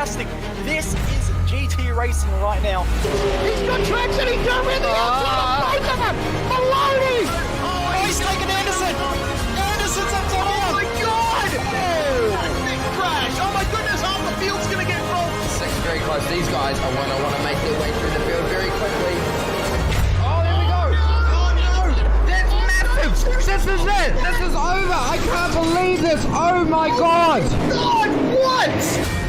fantastic. This is GT racing right now. He's got traction, he's got really outside of them! Maloney! Oh, he's taken Anderson! Anderson's up to him! Oh my god! Oh, big crash! Oh my goodness, half the field's gonna get rolled! It's very close. These guys are want to make their way through the field very quickly. Oh, there we go! Oh no! That's massive! This is it! This is over! I can't believe this! Oh my god! God, what?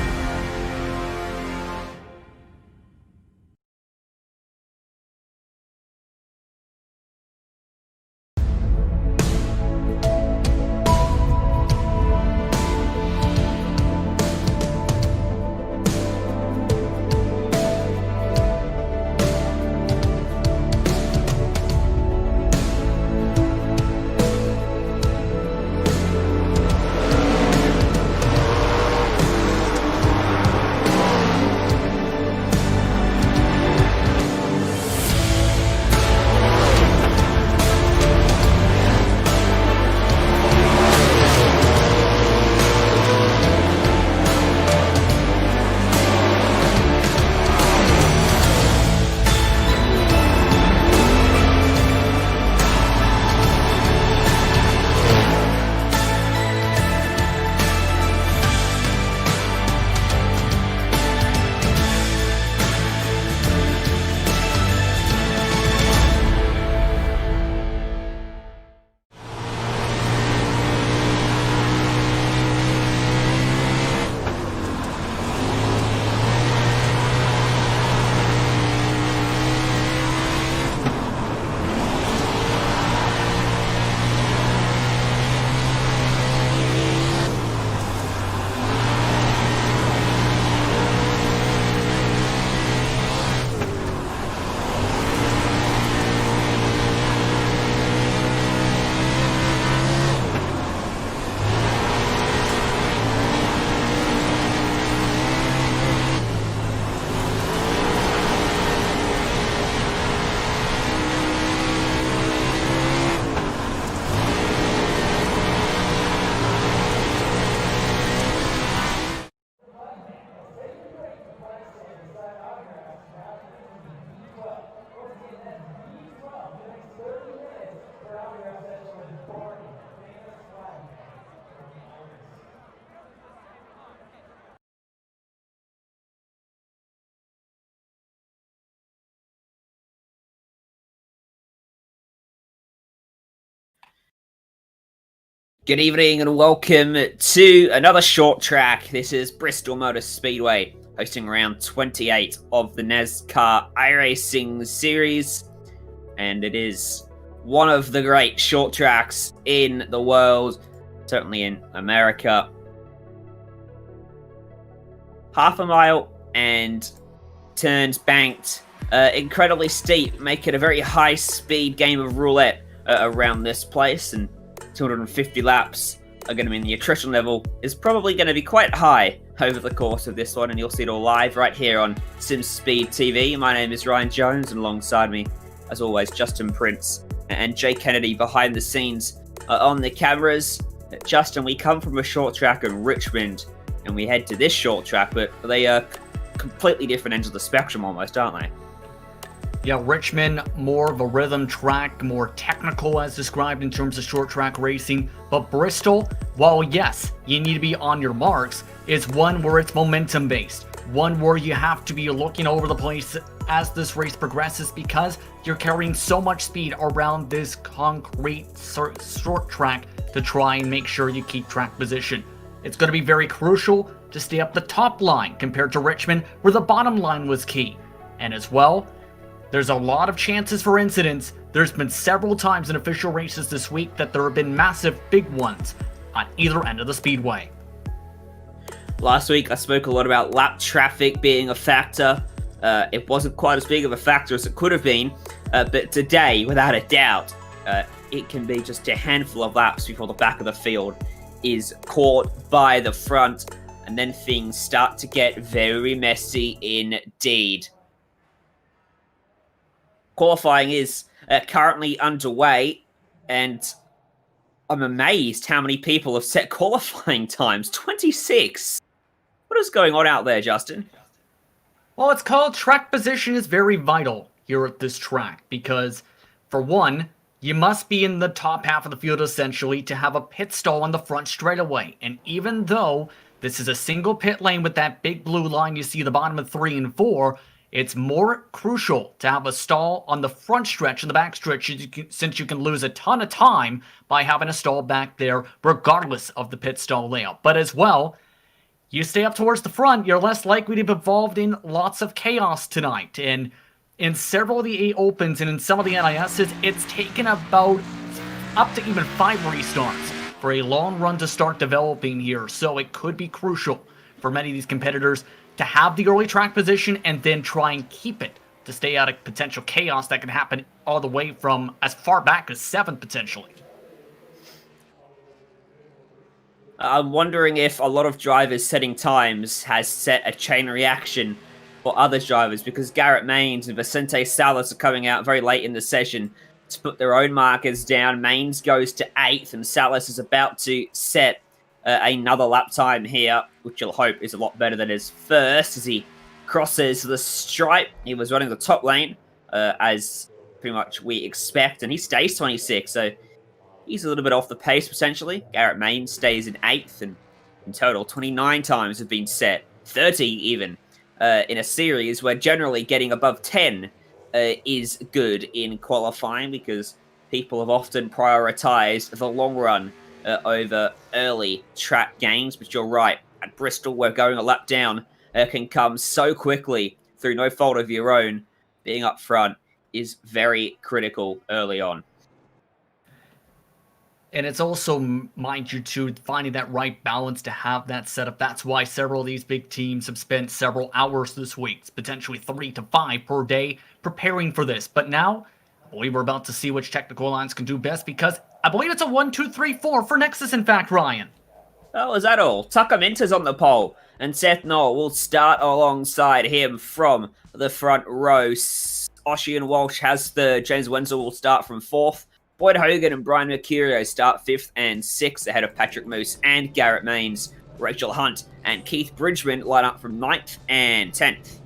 Good evening and welcome to another short track. This is Bristol Motor Speedway, hosting round 28 of the NASCAR iRacing series. And it is one of the great short tracks in the world, certainly in America. Half a mile and turns banked, incredibly steep, make it a very high speed game of roulette around this place, and 250 laps are going to mean the attrition level is probably going to be quite high over the course of this one, and you'll see it all live right here on SimSpeed TV. My name is Ryan Jones, and alongside me, as always, Justin Prince and Jay Kennedy behind the scenes on the cameras. Justin, we come from a short track in Richmond, and we head to this short track, but they are completely different ends of the spectrum almost, aren't they? Yeah, Richmond, more of a rhythm track, more technical as described in terms of short track racing. But Bristol, while yes, you need to be on your marks, is one where it's momentum based. One where you have to be looking over the place as this race progresses because you're carrying so much speed around this concrete short track to try and make sure you keep track position. It's going to be very crucial to stay up the top line compared to Richmond, where the bottom line was key. And as well, there's a lot of chances for incidents. There's been several times in official races this week that there have been massive big ones on either end of the speedway. Last week I spoke a lot about lap traffic being a factor. It wasn't quite as big of a factor as it could have been, but today, without a doubt, it can be just a handful of laps before the back of the field is caught by the front, and then things start to get very messy indeed. Qualifying is currently underway, and I'm amazed how many people have set qualifying times. 26! What is going on out there, Justin? Well, it's called track position is very vital here at this track because, for one, you must be in the top half of the field essentially to have a pit stall on the front straightaway. And even though this is a single pit lane with that big blue line you see at the bottom of 3 and 4, it's more crucial to have a stall on the front stretch and the back stretch since you can lose a ton of time by having a stall back there regardless of the pit stall layout. But as well, you stay up towards the front, you're less likely to be involved in lots of chaos tonight. And in several of the 8 opens and in some of the NISs, it's taken about up to even 5 restarts for a long run to start developing here. So it could be crucial for many of these competitors to have the early track position and then try and keep it to stay out of potential chaos that can happen all the way from as far back as 7th potentially. I'm wondering if a lot of drivers setting times has set a chain reaction for other drivers, because Garrett Maines and Vicente Salas are coming out very late in the session to put their own markers down. Maines goes to 8th and Salas is about to set another lap time here, which you'll hope is a lot better than his first as he crosses the stripe. He was running the top lane, as pretty much we expect, and he stays 26, so he's a little bit off the pace potentially. Garrett Maines stays in 8th, and in total 29 times have been set, 30 even, in a series where generally getting above 10 is good in qualifying, because people have often prioritized the long run over early track games. But you're right, at Bristol, where going a lap down can come so quickly through no fault of your own, being up front is very critical early on. And it's also, mind you, too, finding that right balance to have that setup. That's why several of these big teams have spent several hours this week, potentially 3 to 5 per day, preparing for this. But now, I believe we're about to see which technical alliance can do best, because I believe it's a 1, 2, 3, 4 for Nexus, in fact, Ryan. Oh, is that all? Tucker Minter's on the pole, and Seth Knoll will start alongside him from the front row. Oshie and Walsh has third. James Wenzel will start from 4th. Boyd Hogan and Brian Mercurio start 5th and 6th ahead of Patrick Moose and Garrett Maines. Rachel Hunt and Keith Bridgman line up from 9th and 10th.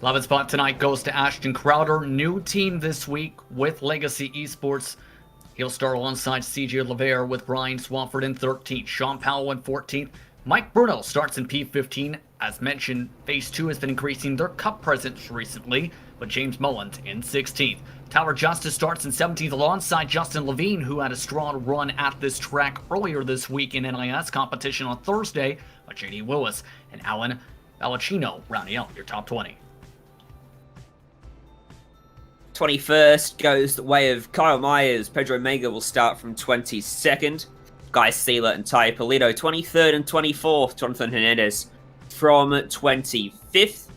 11th spot tonight goes to Ashton Crowder. New team this week with Legacy Esports. He'll start alongside CJ LeVere with Brian Swafford in 13th. Sean Powell in 14th. Mike Bruno starts in P15. As mentioned, Phase 2 has been increasing their cup presence recently, with James Mullins in 16th. Tyler Justice starts in 17th alongside Justin Levine, who had a strong run at this track earlier this week in NIS competition on Thursday, with J.D. Willis and Alan Valacino rounding out your top 20. 21st goes the way of Kyle Myers. Pedro Mega will start from 22nd. Guy Sealer and Ty Polito, 23rd and 24th. Jonathan Hernandez from 25th.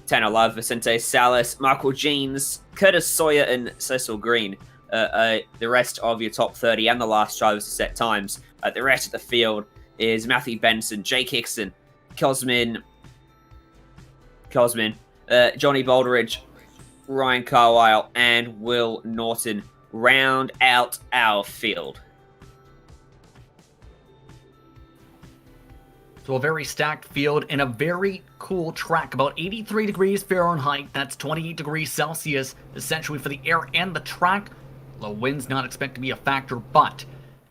Tanner Love, Vicente Salas, Michael Jeans, Curtis Sawyer, and Cecil Green. The rest of your top 30 and the last drivers to set times. The rest of the field is Matthew Benson, Jake Hickson, Cosmin, Johnny Balderidge, Ryan Carlisle, and Will Norton round out our field. So a very stacked field and a very cool track. About 83 degrees Fahrenheit, that's 28 degrees Celsius, essentially for the air and the track. Low winds not expected to be a factor, but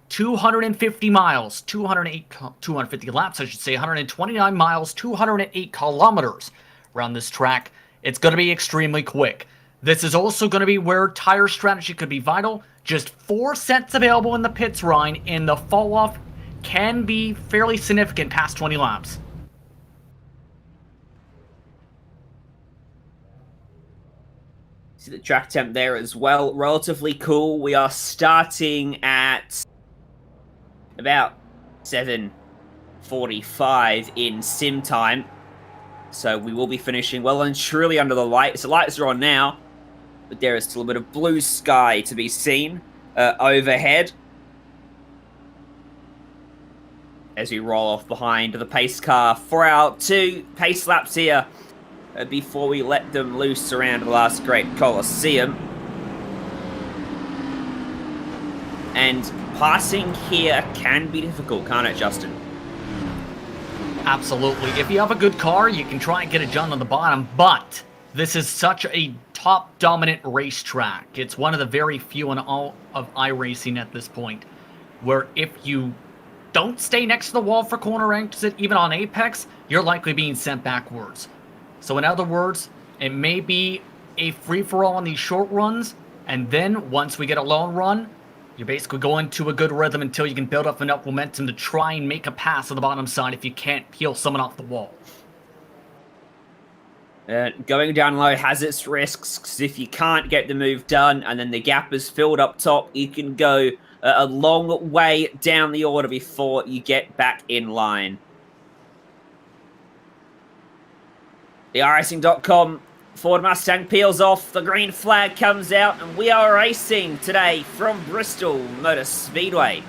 250 miles, 250 laps, I should say, 129 miles, 208 kilometers around this track. It's going to be extremely quick. This is also going to be where tire strategy could be vital. Just 4 sets available in the pits, Ryan, and the fall-off can be fairly significant past 20 laps. See the track temp there as well. Relatively cool. We are starting at about 7:45 in sim time. So we will be finishing well and truly under the lights. The lights are on now, but there is still a bit of blue sky to be seen overhead. As we roll off behind the pace car for our 2 pace laps here before we let them loose around the last great Coliseum. And passing here can be difficult, can't it, Justin? Absolutely. If you have a good car, you can try and get it done on the bottom, but this is such a top dominant racetrack. It's one of the very few in all of iRacing at this point, where if you don't stay next to the wall for corner exit, even on Apex, you're likely being sent backwards. So in other words, it may be a free-for-all on these short runs, and then once we get a long run, you're basically going to a good rhythm until you can build up enough momentum to try and make a pass on the bottom side if you can't peel someone off the wall. Going down low has its risks, because if you can't get the move done and then the gap is filled up top, you can go a long way down the order before you get back in line. The iRacing.com Ford Mustang peels off, the green flag comes out, and we are racing today from Bristol Motor Speedway.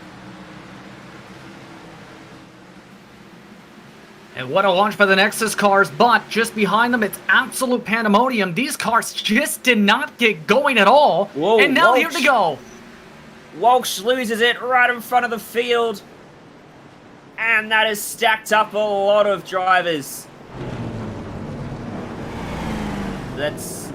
And what a launch by the Nexus cars, but just behind them, it's absolute pandemonium. These cars just did not get going at all. Whoa, and now Walsh. here they go. Walsh loses it right in front of the field. And that has stacked up a lot of drivers. That's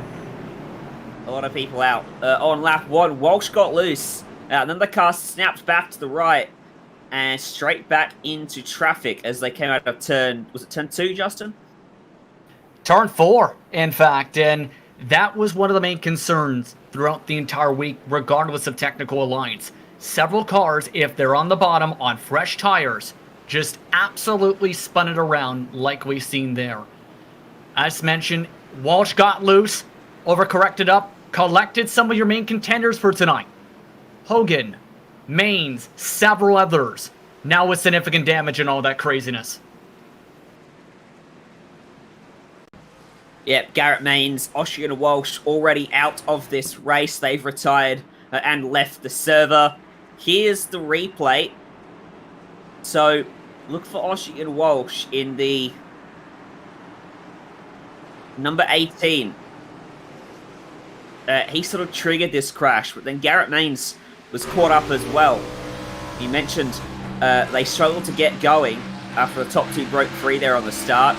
a lot of people out. On lap 1, Walsh got loose. And then the car snapped back to the right. And straight back into traffic as they came out of turn... Was it turn 2, Justin? Turn 4, in fact. And that was one of the main concerns throughout the entire week, regardless of technical alliance. Several cars, if they're on the bottom on fresh tires, just absolutely spun it around like we've seen there. As mentioned, Walsh got loose, overcorrected up, collected some of your main contenders for tonight. Hogan, Maines, several others, now with significant damage and all that craziness. Yep, Garrett Maines, Oshie and Walsh already out of this race. They've retired and left the server. Here's the replay. So, look for Oshie and Walsh in the number 18. He sort of triggered this crash, but then Garrett Maines was caught up as well. He mentioned they struggled to get going after the top 2 broke free there on the start.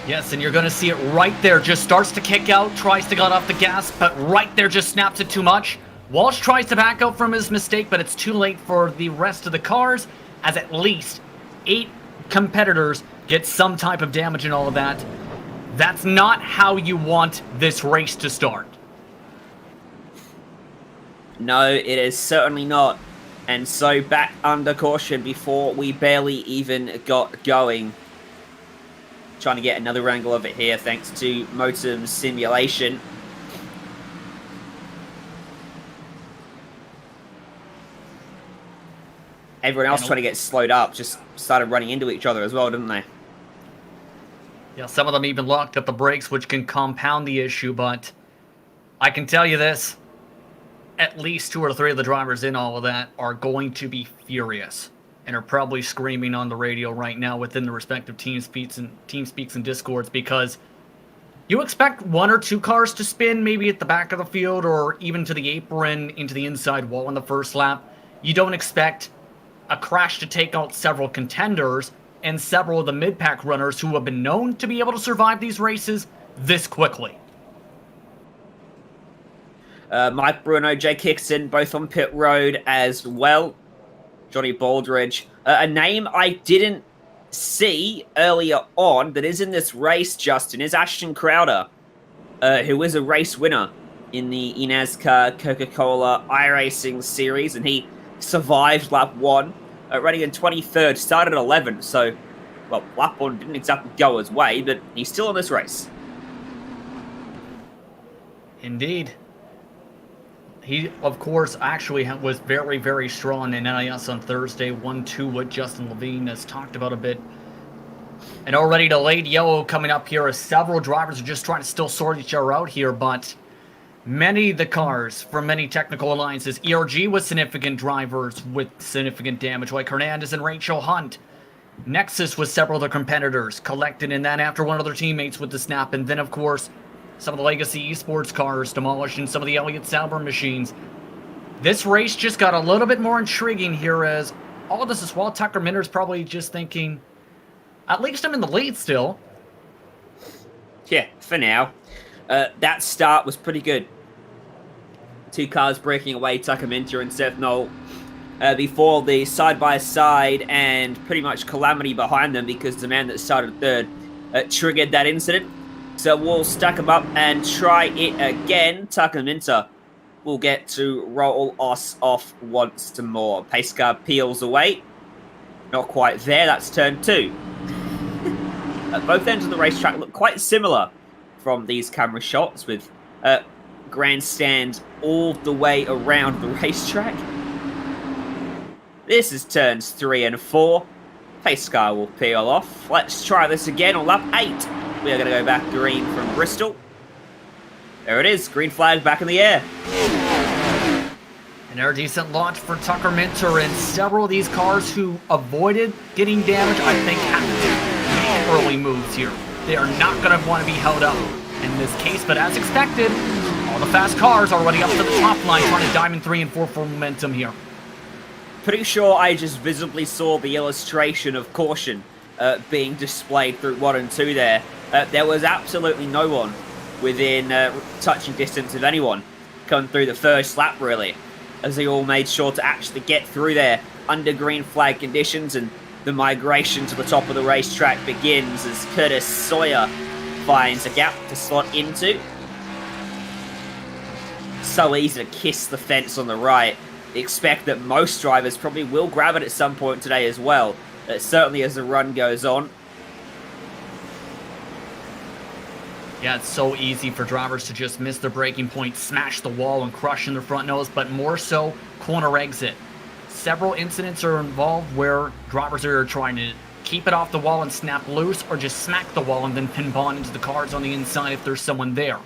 Yes, and you're going to see it right there. Just starts to kick out, tries to get off the gas, but right there just snaps it too much. Walsh tries to back out from his mistake, but it's too late for the rest of the cars, as at least 8 competitors get some type of damage and all of that. That's not how you want this race to start. No, it is certainly not. And so back under caution before we barely even got going. Trying to get another angle of it here thanks to Motum's simulation. Everyone else trying to get slowed up just started running into each other as well, didn't they? Yeah, some of them even locked up the brakes, which can compound the issue, but I can tell you this. At least 2 or 3 of the drivers in all of that are going to be furious and are probably screaming on the radio right now within the respective team speaks and discords, because you expect 1 or 2 cars to spin maybe at the back of the field or even to the apron into the inside wall in the first lap. You don't expect a crash to take out several contenders and several of the mid-pack runners who have been known to be able to survive these races this quickly. Mike Bruno, Jay Kickson, both on pit road as well. Johnny Baldridge. A name I didn't see earlier on that is in this race, Justin, is Ashton Crowder, who is a race winner in the NASCAR Coca-Cola iRacing series, and he survived lap 1, running in 23rd, started at 11, so, well, lap 1 didn't exactly go his way, but he's still in this race. Indeed. He, of course, actually was very, very strong in NIS on Thursday. 1-2 what Justin Levine has talked about a bit. And already delayed yellow coming up here as several drivers are just trying to still sort each other out here. But many of the cars from many technical alliances, ERG with significant drivers with significant damage, like Hernandez and Rachel Hunt. Nexus with several of their competitors collected in that after one of their teammates with the snap. And then, of course, some of the Legacy Esports cars demolished and some of the Elliott Sauber machines. This race just got a little bit more intriguing here as all of this as well, Tucker Minter's probably just thinking, at least I'm in the lead still. Yeah, for now. That start was pretty good. 2 cars breaking away, Tucker Minter and Seth Knoll, before the side-by-side and pretty much calamity behind them, because the man that started third triggered that incident. So we'll stack them up and try it again. Tucker Minter will get to roll us off once more. Pace car peels away. Not quite there, that's turn 2. Both ends of the racetrack look quite similar from these camera shots, with grandstand all the way around the racetrack. This is turns 3 and 4. Pace car will peel off. Let's try this again on lap 8. We are going to go back green from Bristol. There it is, green flag back in the air. An air decent launch for Tucker Minter, and several of these cars who avoided getting damaged, I think, have to make early moves here. They are not going to want to be held up in this case, but as expected, all the fast cars already up to the top line trying to diamond 3 and 4 for momentum here. Pretty sure I just visibly saw the illustration of caution being displayed through 1 and 2 there. There was absolutely no one within touching distance of anyone coming through the first lap, really, as they all made sure to actually get through there under green flag conditions, and the migration to the top of the racetrack begins as Curtis Sawyer finds a gap to slot into. So easy to kiss the fence on the right. Expect that most drivers probably will grab it at some point today as well, certainly as the run goes on. Yeah, it's so easy for drivers to just miss their braking point, smash the wall, and crush in their front nose, but more so corner exit. Several incidents are involved where drivers are trying to keep it off the wall and snap loose, or just smack the wall and then pin bond into the cars on the inside if there's someone there.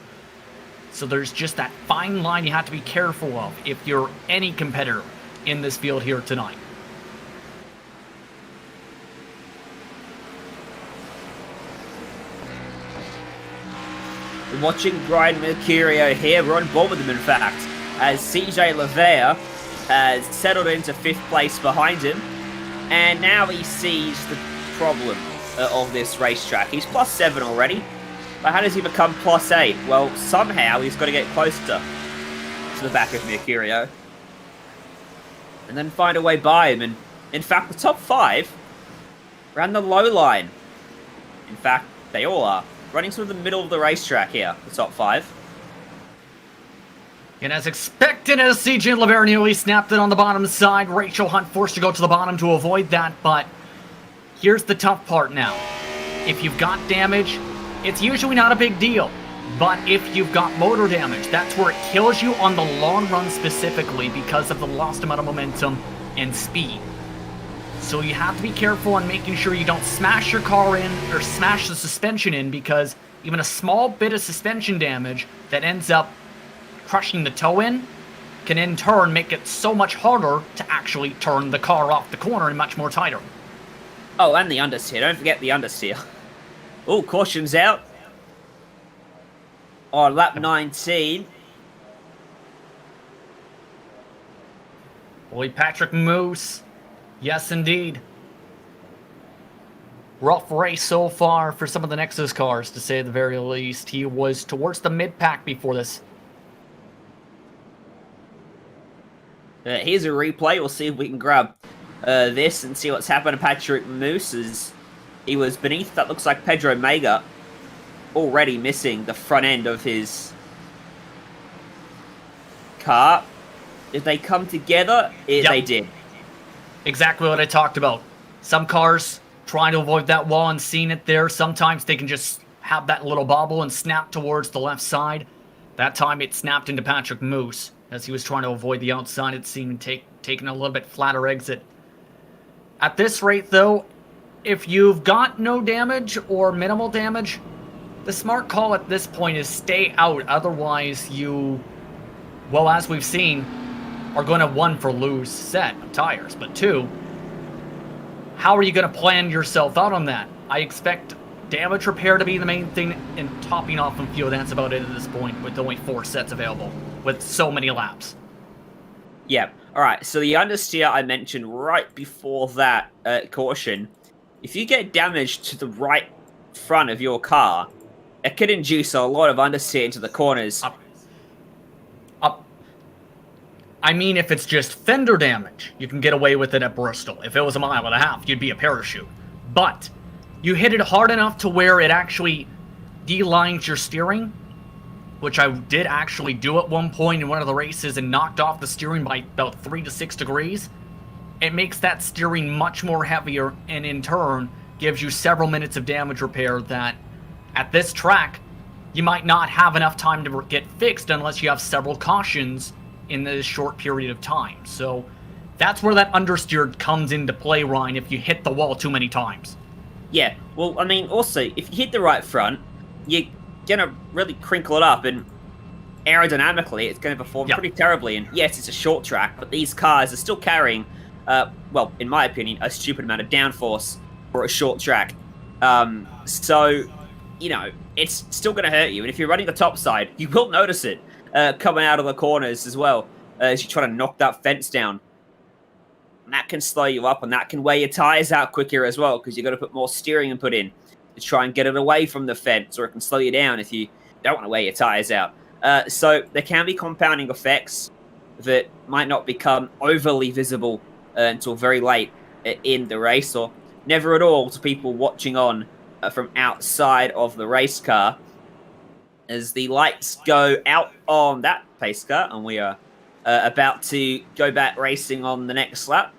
So there's just that fine line you have to be careful of if you're any competitor in this field here tonight. Watching Brian Mercurio here, we're on board with him in fact, as CJ Lavere has settled into 5th place behind him, and now he sees the problem of this racetrack. He's plus 7 already, but how does he become plus 8? Well, somehow he's got to get closer to the back of Mercurio, and then find a way by him, and in fact the top 5 ran the low line. In fact, they all are. Running through the middle of the racetrack here, the top 5. And as expected, as CJ Lavere nearly snapped it on the bottom side, Rachel Hunt forced to go to the bottom to avoid that, but here's the tough part now. If you've got damage, it's usually not a big deal, but if you've got motor damage, that's where it kills you on the long run specifically because of the lost amount of momentum and speed. So you have to be careful on making sure you don't smash your car in or smash the suspension in, because even a small bit of suspension damage that ends up crushing the toe in can in turn make it so much harder to actually turn the car off the corner and much more tighter. Oh, and the understeer. Don't forget the understeer. Oh, caution's out on lap 19. Boy, Patrick Moose. Yes, indeed. Rough race so far for some of the Nexus cars, to say the very least. He was towards the mid-pack before this. Here's a replay. We'll see if we can grab this and see what's happened to Patrick Moose, as he was beneath, that looks like Pedro Mega, already missing the front end of his car. Did they come together? Yep. They did. Exactly what I talked about. Some cars trying to avoid that wall and seeing it there. Sometimes they can just have that little bobble and snap towards the left side. That time it snapped into Patrick Moose as he was trying to avoid the outside. It seemed taking a little bit flatter exit. At this rate, though, if you've got no damage or minimal damage, the smart call at this point is stay out. Otherwise, you, well, as we've seen, are going to, 1, for lose set of tires, but 2, how are you going to plan yourself out on that? I expect damage repair to be the main thing, and topping off on fuel. That's about it at this point, with only 4 sets available, with so many laps. Yeah. All right. So the understeer I mentioned right before that caution, if you get damage to the right front of your car, it could induce a lot of understeer into the corners. Up. I mean, if it's just fender damage, you can get away with it at Bristol. If it was 1.5 miles, you'd be a parachute. But you hit it hard enough to where it actually de-lines your steering, which I did actually do at one point in one of the races and knocked off the steering by about 3 to 6 degrees. It makes that steering much more heavier and in turn gives you several minutes of damage repair that at this track you might not have enough time to get fixed unless you have several cautions in this short period of time. So that's where that understeer comes into play, Ryan, if you hit the wall too many times. Yeah, well, I mean, also, if you hit the right front, you're gonna really crinkle it up, and aerodynamically, it's gonna perform pretty terribly. And yes, it's a short track, but these cars are still carrying, well, in my opinion, a stupid amount of downforce for a short track. So, you know, it's still gonna hurt you. And if you're running the top side, you will notice it coming out of the corners as well as you try to knock that fence down. And that can slow you up, and that can wear your tires out quicker as well, because you've got to put more steering input in to try and get it away from the fence, or it can slow you down if you don't want to wear your tires out. So there can be compounding effects that might not become overly visible until very late in the race, or never at all to people watching on from outside of the race car. As the lights go out on that pace car, and we are about to go back racing on the next lap.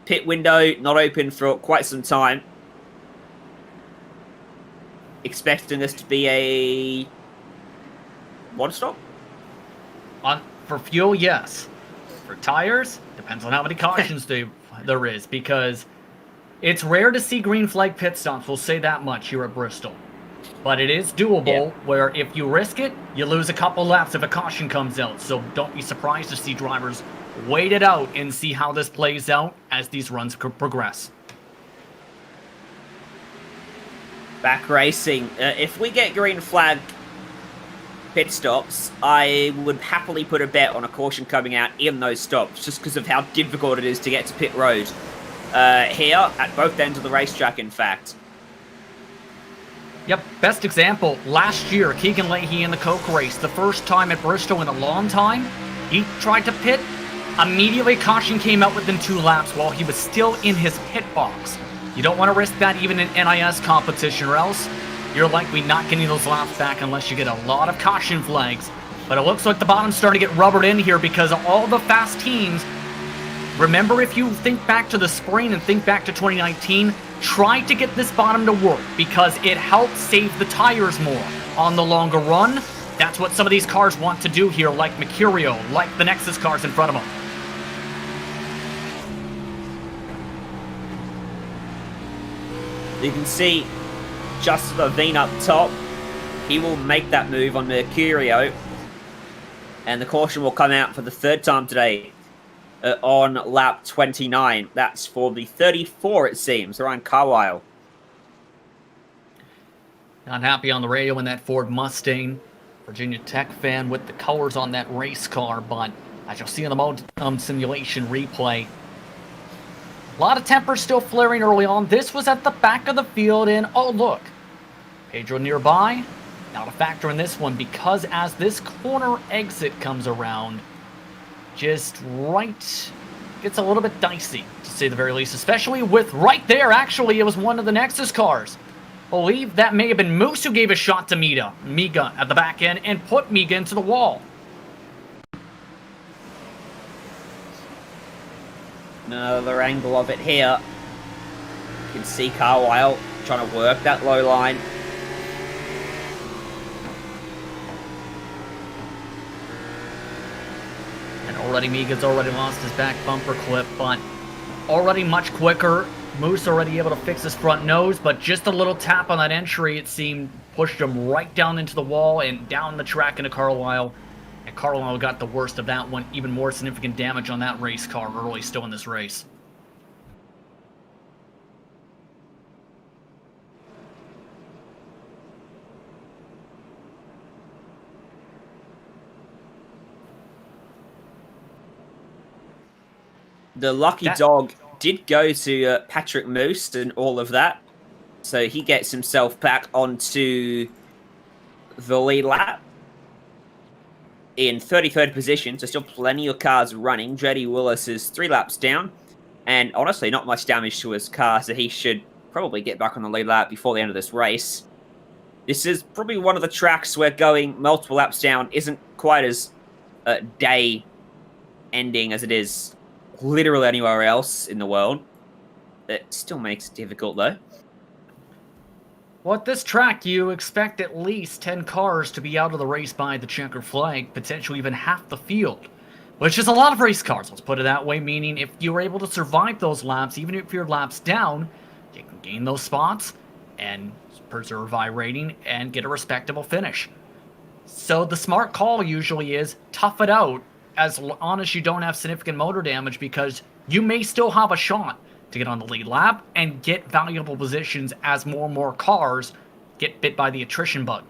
Pit window not open for quite some time. Expecting this to be a water stop? For fuel, yes. For tires, depends on how many cautions there is, because it's rare to see green flag pit stops, we'll say that much here at Bristol. But it is doable, where if you risk it, you lose a couple laps if a caution comes out. So don't be surprised to see drivers wait it out and see how this plays out as these runs progress. Back racing. If we get green flag pit stops, I would happily put a bet on a caution coming out in those stops, just because of how difficult it is to get to pit road. Here, at both ends of the racetrack, in fact. Yep, best example, last year, Keegan Leahy in the Coke race, the first time at Bristol in a long time, he tried to pit, immediately caution came out within 2 laps while he was still in his pit box. You don't want to risk that even in NIS competition, or else you're likely not getting those laps back unless you get a lot of caution flags. But it looks like the bottom's starting to get rubbered in here because of all the fast teams. Remember, if you think back to the spring and think back to 2019, try to get this bottom to work because it helps save the tires more. On the longer run, that's what some of these cars want to do here, like Mercurio, like the Nexus cars in front of them. You can see Justin Levine up top. He will make that move on Mercurio. And the caution will come out for the 3rd time today on lap 29. That's for the 34, it seems, Ryan Carlisle. Not happy on the radio in that Ford Mustang. Virginia Tech fan with the colors on that race car, but as you'll see in the mode simulation replay, a lot of temper still flaring early on. This was at the back of the field, and oh look, Pedro nearby. Not a factor in this one because as this corner exit comes around, just right, gets a little bit dicey, to say the very least, especially with right there, actually, it was one of the Nexus cars. I believe that may have been Moose who gave a shot to Miga at the back end and put Miga into the wall. Another angle of it here. You can see Carlisle trying to work that low line. And already Miga's already lost his back bumper clip, but already much quicker. Moose already able to fix his front nose, but just a little tap on that entry, it seemed, pushed him right down into the wall and down the track into Carlisle. And Carlisle got the worst of that one, even more significant damage on that race car early still in this race. The lucky dog did go to Patrick Moose and all of that. So he gets himself back onto the lead lap in 33rd position. So still plenty of cars running. JD Willis is 3 laps down. And honestly, not much damage to his car. So he should probably get back on the lead lap before the end of this race. This is probably one of the tracks where going multiple laps down isn't quite as day-ending as it is literally anywhere else in the world. It still makes it difficult, though. Well, at this track, you expect at least 10 cars to be out of the race by the checker flag, potentially even half the field, which is a lot of race cars, let's put it that way, meaning if you're able to survive those laps, even if your lap's down, you can gain those spots and preserve iRating and get a respectable finish. So the smart call usually is tough it out as long as you don't have significant motor damage, because you may still have a shot to get on the lead lap and get valuable positions as more and more cars get bit by the attrition bug.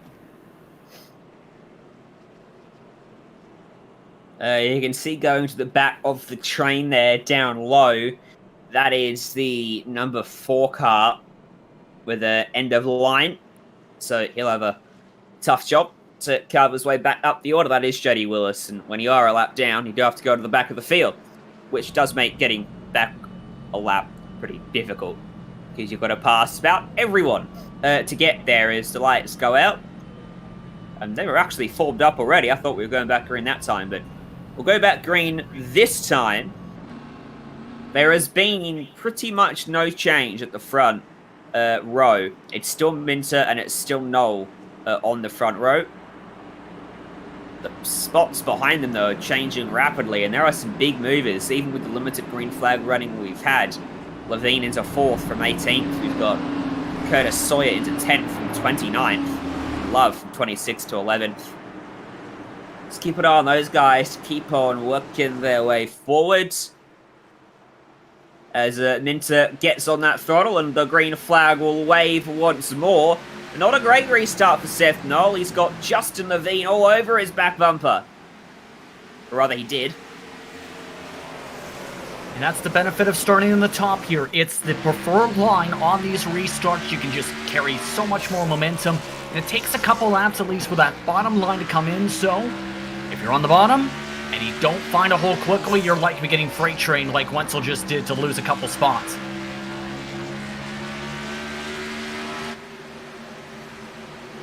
You can see going to the back of the train there down low. That is the number 4 car with the end of the line. So he'll have a tough job to carve his way back up the order. That is JD Willis. And when you are a lap down, you do have to go to the back of the field, which does make getting back a lap pretty difficult, because you've got to pass about everyone to get there as the lights go out. And they were actually formed up already. I thought we were going back green that time, but we'll go back green this time. There has been pretty much no change at the front row. It's still Minter and it's still Noel on the front row. The spots behind them, though, are changing rapidly, and there are some big movers, even with the limited green flag running we've had. Levine into 4th from 18th. We've got Curtis Sawyer into 10th from 29th. Love from 26th to 11th. Just keep an eye on those guys to keep on working their way forwards. As Minter gets on that throttle, and the green flag will wave once more. Not a great restart for Seth Noel. He's got Justin Levine all over his back bumper. Or rather, he did. And that's the benefit of starting in the top here. It's the preferred line on these restarts. You can just carry so much more momentum. And it takes a couple laps at least for that bottom line to come in. So, if you're on the bottom and you don't find a hole quickly, you're likely getting freight trained like Wenzel just did to lose a couple spots.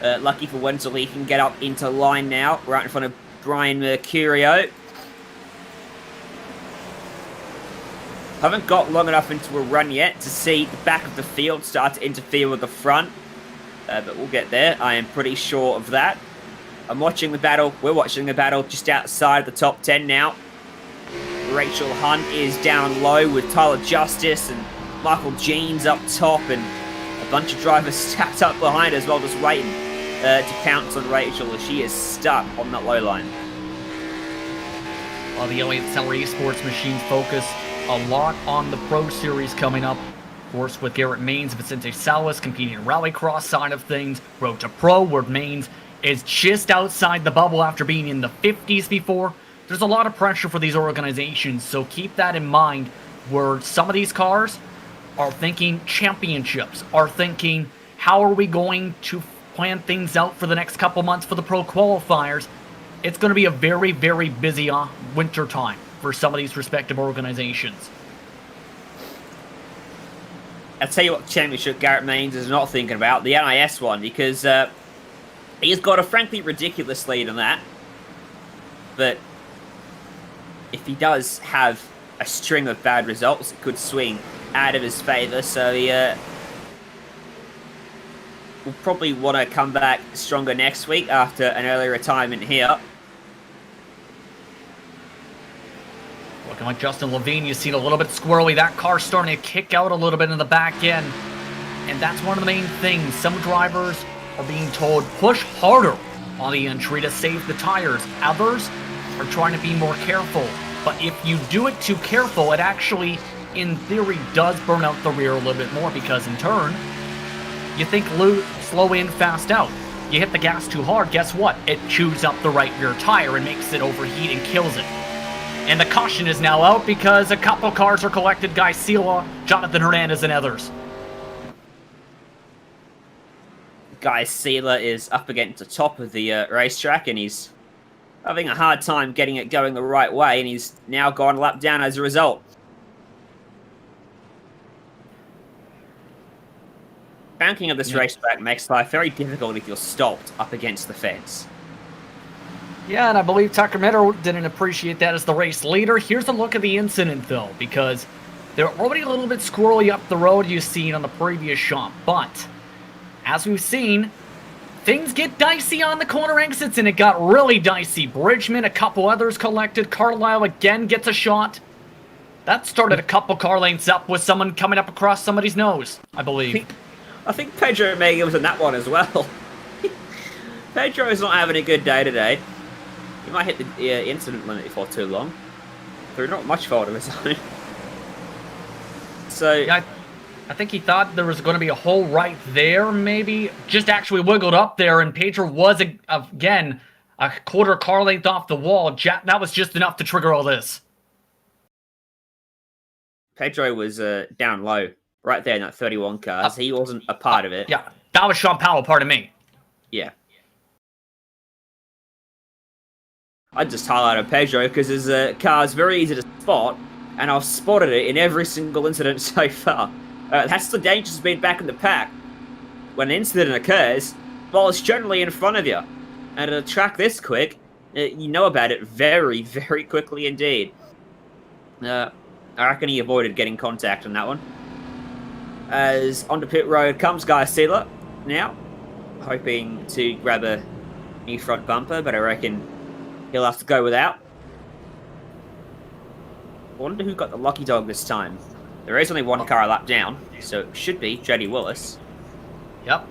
Lucky for Wenzel, he can get up into line now, right in front of Brian Mercurio. Haven't got long enough into a run yet to see the back of the field start to interfere with the front. But we'll get there. I am pretty sure of that. I'm watching the battle. We're watching the battle just outside the top 10 now. Rachel Hunt is down low with Tyler Justice and Michael Jeans up top, and a bunch of drivers stacked up behind as well, just waiting to pounce on Rachel as she is stuck on that low line. While the Elliott Celery Esports machines focus a lot on the Pro Series coming up. Of course, with Garrett Maines, Vicente Salas competing in Rallycross side of things. Road to Pro, where Maines is just outside the bubble after being in the 50s before. There's a lot of pressure for these organizations, so keep that in mind, where some of these cars are thinking championships, are thinking how are we going to plan things out for the next couple months for the Pro qualifiers. It's going to be a very, very busy winter time for some of these respective organizations. I'll tell you what championship Garrett Maines is not thinking about, the NIS one, because he's got a frankly ridiculous lead on that. But if he does have a string of bad results, it could swing out of his favour, so he will probably want to come back stronger next week after an early retirement here. Looking like Justin Levine, you've seen a little bit squirrely. That car's starting to kick out a little bit in the back end. And that's one of the main things. Some drivers are being told, push harder on the entry to save the tires. Others are trying to be more careful. But if you do it too careful, it actually, in theory, does burn out the rear a little bit more, because in turn, you think slow in, fast out. You hit the gas too hard, guess what? It chews up the right rear tire and makes it overheat and kills it. And the caution is now out because a couple cars are collected. Guy Sela, Jonathan Hernandez, and others. Guy Sealer is up against the top of the racetrack, and he's having a hard time getting it going the right way, and he's now gone a lap down as a result. Banking of this racetrack makes life very difficult if you're stopped up against the fence. Yeah, and I believe Tucker Meadow didn't appreciate that as the race leader. Here's a look at the incident, though, because they're already a little bit squirrely up the road you've seen on the previous shot. But, as we've seen, things get dicey on the corner exits, and it got really dicey. Bridgman, a couple others collected. Carlisle again gets a shot. That started a couple car lengths up with someone coming up across somebody's nose, I believe. I think Pedro Mega was in that one as well. Pedro's not having a good day today. He might hit the incident limit for too long. Through not much fault of his own. So yeah, I think he thought there was going to be a hole right there, maybe. Just actually wiggled up there, and Pedro was, again, a quarter car length off the wall. That was just enough to trigger all this. Pedro was down low, right there in that 31 cars. He wasn't a part of it. Yeah, that was Sean Powell, pardon me. Yeah. I just highlighted Pedro because his car is very easy to spot, and I've spotted it in every single incident so far. That's the danger of being back in the pack. When an incident occurs, well, it's generally in front of you. And at a track this quick, you know about it very, very quickly indeed. I reckon he avoided getting contact on that one. As onto pit road comes Guy Sealer now, hoping to grab a new front bumper, but I reckon he'll have to go without. I wonder who got the lucky dog this time. There is only one car a lap down, so it should be JD Willis. Yep.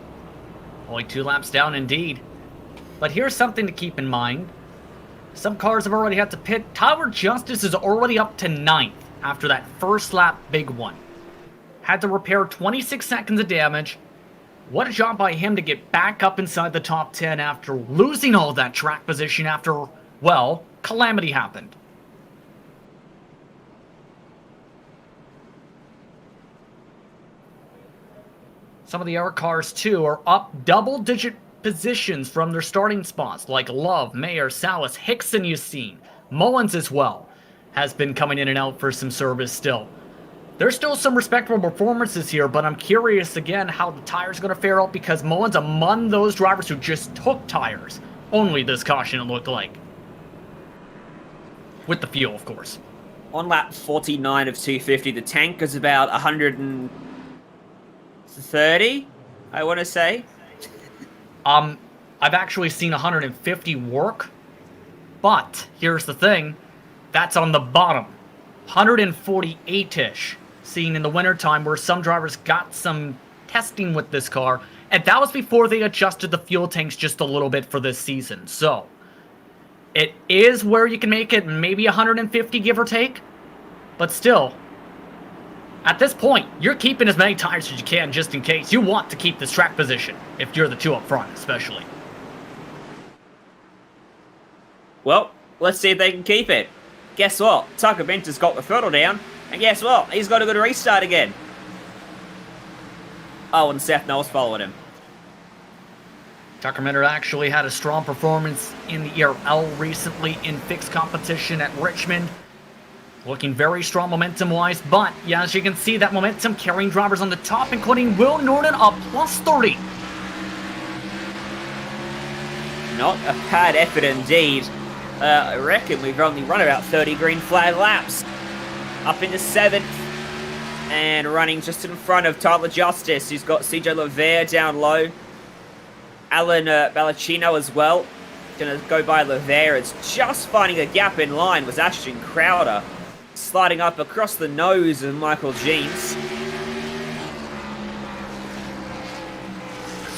Only 2 laps down indeed. But here's something to keep in mind. Some cars have already had to pit. Tyler Justice is already up to 9th after that first lap big one. Had to repair 26 seconds of damage. What a job by him to get back up inside the top 10 after losing all that track position after, well, calamity happened. Some of the other cars, too, are up double-digit positions from their starting spots, like Love, Mayer, Salas, Hickson you've seen. Mullins as well has been coming in and out for some service still. There's still some respectable performances here, but I'm curious again how the tires are going to fare out because Mullins among those drivers who just took tires. Only this caution it looked like. With the fuel, of course. On lap 49 of 250, the tank is about 130, I want to say. I've actually seen 150 work, but here's the thing. That's on the bottom. 148-ish. Seen in the wintertime where some drivers got some testing with this car, and that was before they adjusted the fuel tanks just a little bit for this season. So, it is where you can make it maybe 150 give or take, but still, at this point, you're keeping as many tires as you can just in case. You want to keep this track position, if you're the 2 up front especially. Well, let's see if they can keep it. Guess what? Tucker Benton's got the throttle down, and guess what? He's got a good restart again. Oh, and Seth Knowles followed him. Tucker Miller actually had a strong performance in the ERL recently in fixed competition at Richmond. Looking very strong momentum-wise, but yeah, as you can see, that momentum carrying drivers on the top, including Will Norton, a plus 30. Not a bad effort indeed. I reckon we've only run about 30 green flag laps. Up into 7th. And running just in front of Tyler Justice, who's got CJ Levere down low. Alan Ballacino as well. Gonna go by Levere. It's just finding a gap in line was Ashton Crowder. Sliding up across the nose of Michael Jeans.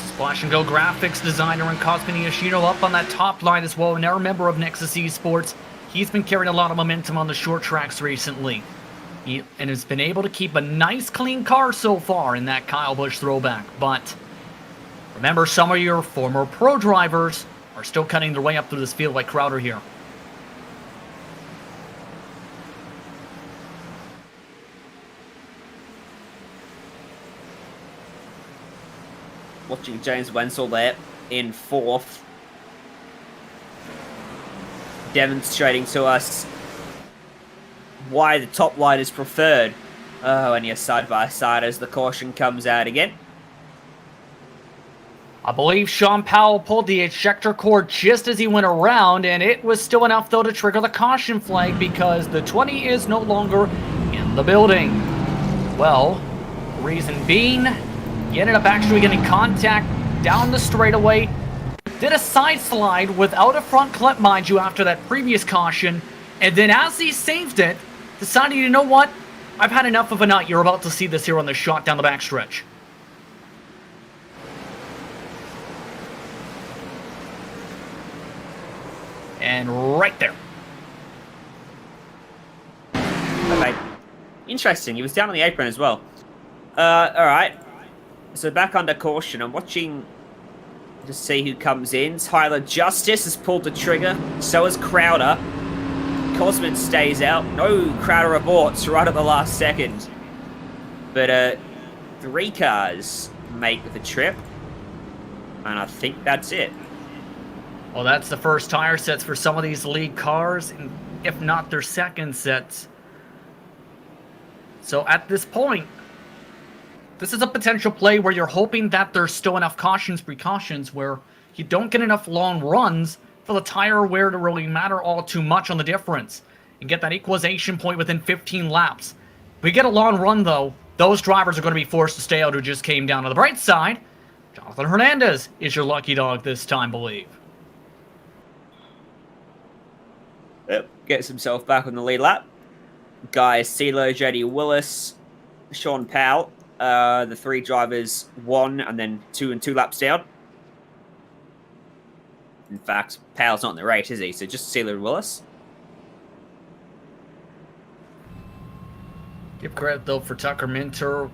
Splash and Go graphics designer and Cosmin Yoshino up on that top line as well. Now a member of Nexus Esports. He's been carrying a lot of momentum on the short tracks recently. And has been able to keep a nice clean car so far in that Kyle Busch throwback. But remember, some of your former pro drivers are still cutting their way up through this field like Crowder here. Watching James Wenzel there in 4th. Demonstrating to us why the top line is preferred. Oh, and you're side by side as the caution comes out again. I believe Sean Powell pulled the ejector cord just as he went around, and it was still enough, though, to trigger the caution flag because the 20 is no longer in the building. Well, reason being, he ended up actually getting contact down the straightaway, did a side slide without a front clip, mind you, after that previous caution, and then as he saved it, decided, you know what, I've had enough of a night. You're about to see this here on the shot down the backstretch. And right there. Okay. Interesting. He was down on the apron as well. Alright. So back under caution. I'm watching to see who comes in. Tyler Justice has pulled the trigger. So has Crowder. Cosman stays out. No, Crowder aborts right at the last second. But 3 cars make the trip. And I think that's it. Well, that's the first tire sets for some of these league cars, and if not their second sets. So at this point, this is a potential play where you're hoping that there's still enough precautions, where you don't get enough long runs for the tire wear to really matter all too much on the difference, and get that equalization point within 15 laps. If we get a long run, though, those drivers are going to be forced to stay out who just came down. On the bright side, Jonathan Hernandez is your lucky dog this time, believe. Yep. Gets himself back on the lead lap. Guy CeeLo, JD Willis, Sean Powell. The 3 drivers 1 and then 2 and 2 laps down. In fact, Powell's not in the race, is he? So just CeeLo and Willis. Give credit, though, for Tucker Minter.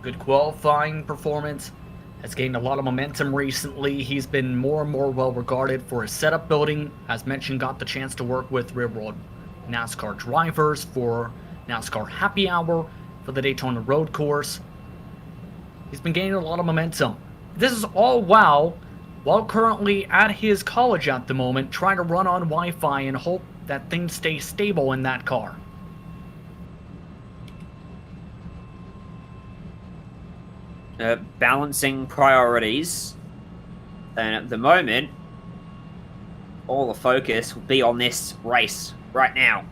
Good qualifying performance. Has gained a lot of momentum recently. He's been more and more well regarded for his setup building. As mentioned, got the chance to work with real world NASCAR drivers for NASCAR Happy Hour for the Daytona Road Course. He's been gaining a lot of momentum. This is all while currently at his college at the moment, trying to run on Wi-Fi and hope that things stay stable in that car. Balancing priorities, and at the moment all the focus will be on this race right now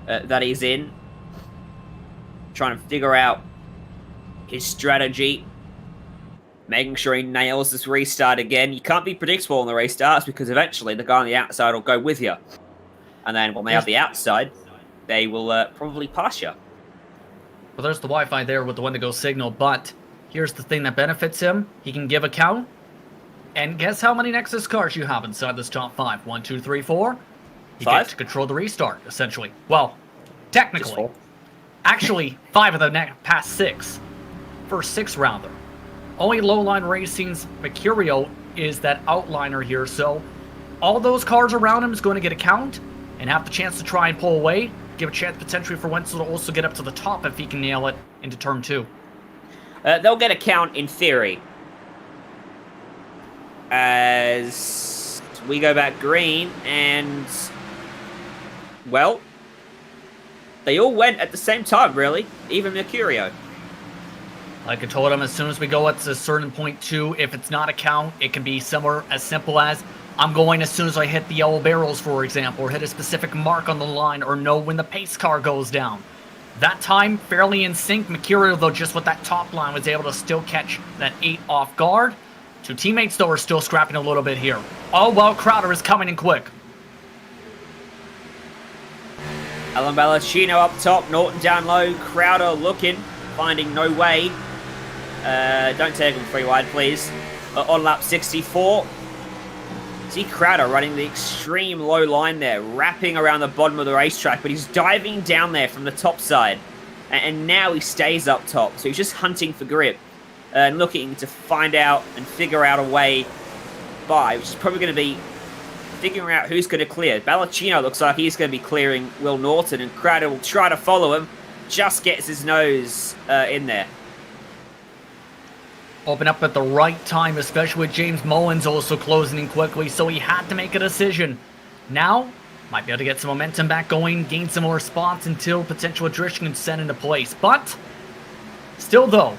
that he's in, trying to figure out his strategy, making sure he nails this restart again. You can't be predictable on the restarts because eventually the guy on the outside will go with you, and then when they have the outside, they will probably pass you. Well, there's the Wi-Fi there with the Wendigo signal, but here's the thing that benefits him. He can give a count. And guess how many Nexus cars you have inside this top 5? 1, 2, 3, 4. He 5? gets to control the restart, essentially. Well, technically. Actually, 5 of the past 6. First 6 rounder. Only Lowline Racing's Mercurio is that outliner here, so all those cars around him is going to get a count and have the chance to try and pull away. Give a chance potentially for Wenzel to also get up to the top if he can nail it into turn 2. They'll get a count in theory. As we go back green, and well, they all went at the same time, really. Even Mercurio. Like I told him, as soon as we go at a certain point 2, if it's not a count, it can be somewhere as simple as I'm going as soon as I hit the yellow barrels, for example, or hit a specific mark on the line, or know when the pace car goes down. That time, fairly in sync. Mercurio, though, just with that top line, was able to still catch that 8 off guard. 2 teammates, though, are still scrapping a little bit here. Oh, well, Crowder is coming in quick. Alan Ballacino up top, Norton down low, Crowder looking, finding no way. Don't take him 3 wide, please. On lap 64. See Crowder running the extreme low line there, wrapping around the bottom of the racetrack, but he's diving down there from the top side. And now he stays up top, so he's just hunting for grip and looking to find out and figure out a way by, which is probably going to be figuring out who's going to clear. Ballacino looks like he's going to be clearing Will Norton, and Crowder will try to follow him, just gets his nose in there. open up at the right time, especially with James Mullins also closing in quickly, so he had to make a decision. Now, might be able to get some momentum back going, gain some more spots until potential attrition can set into place. But, still though,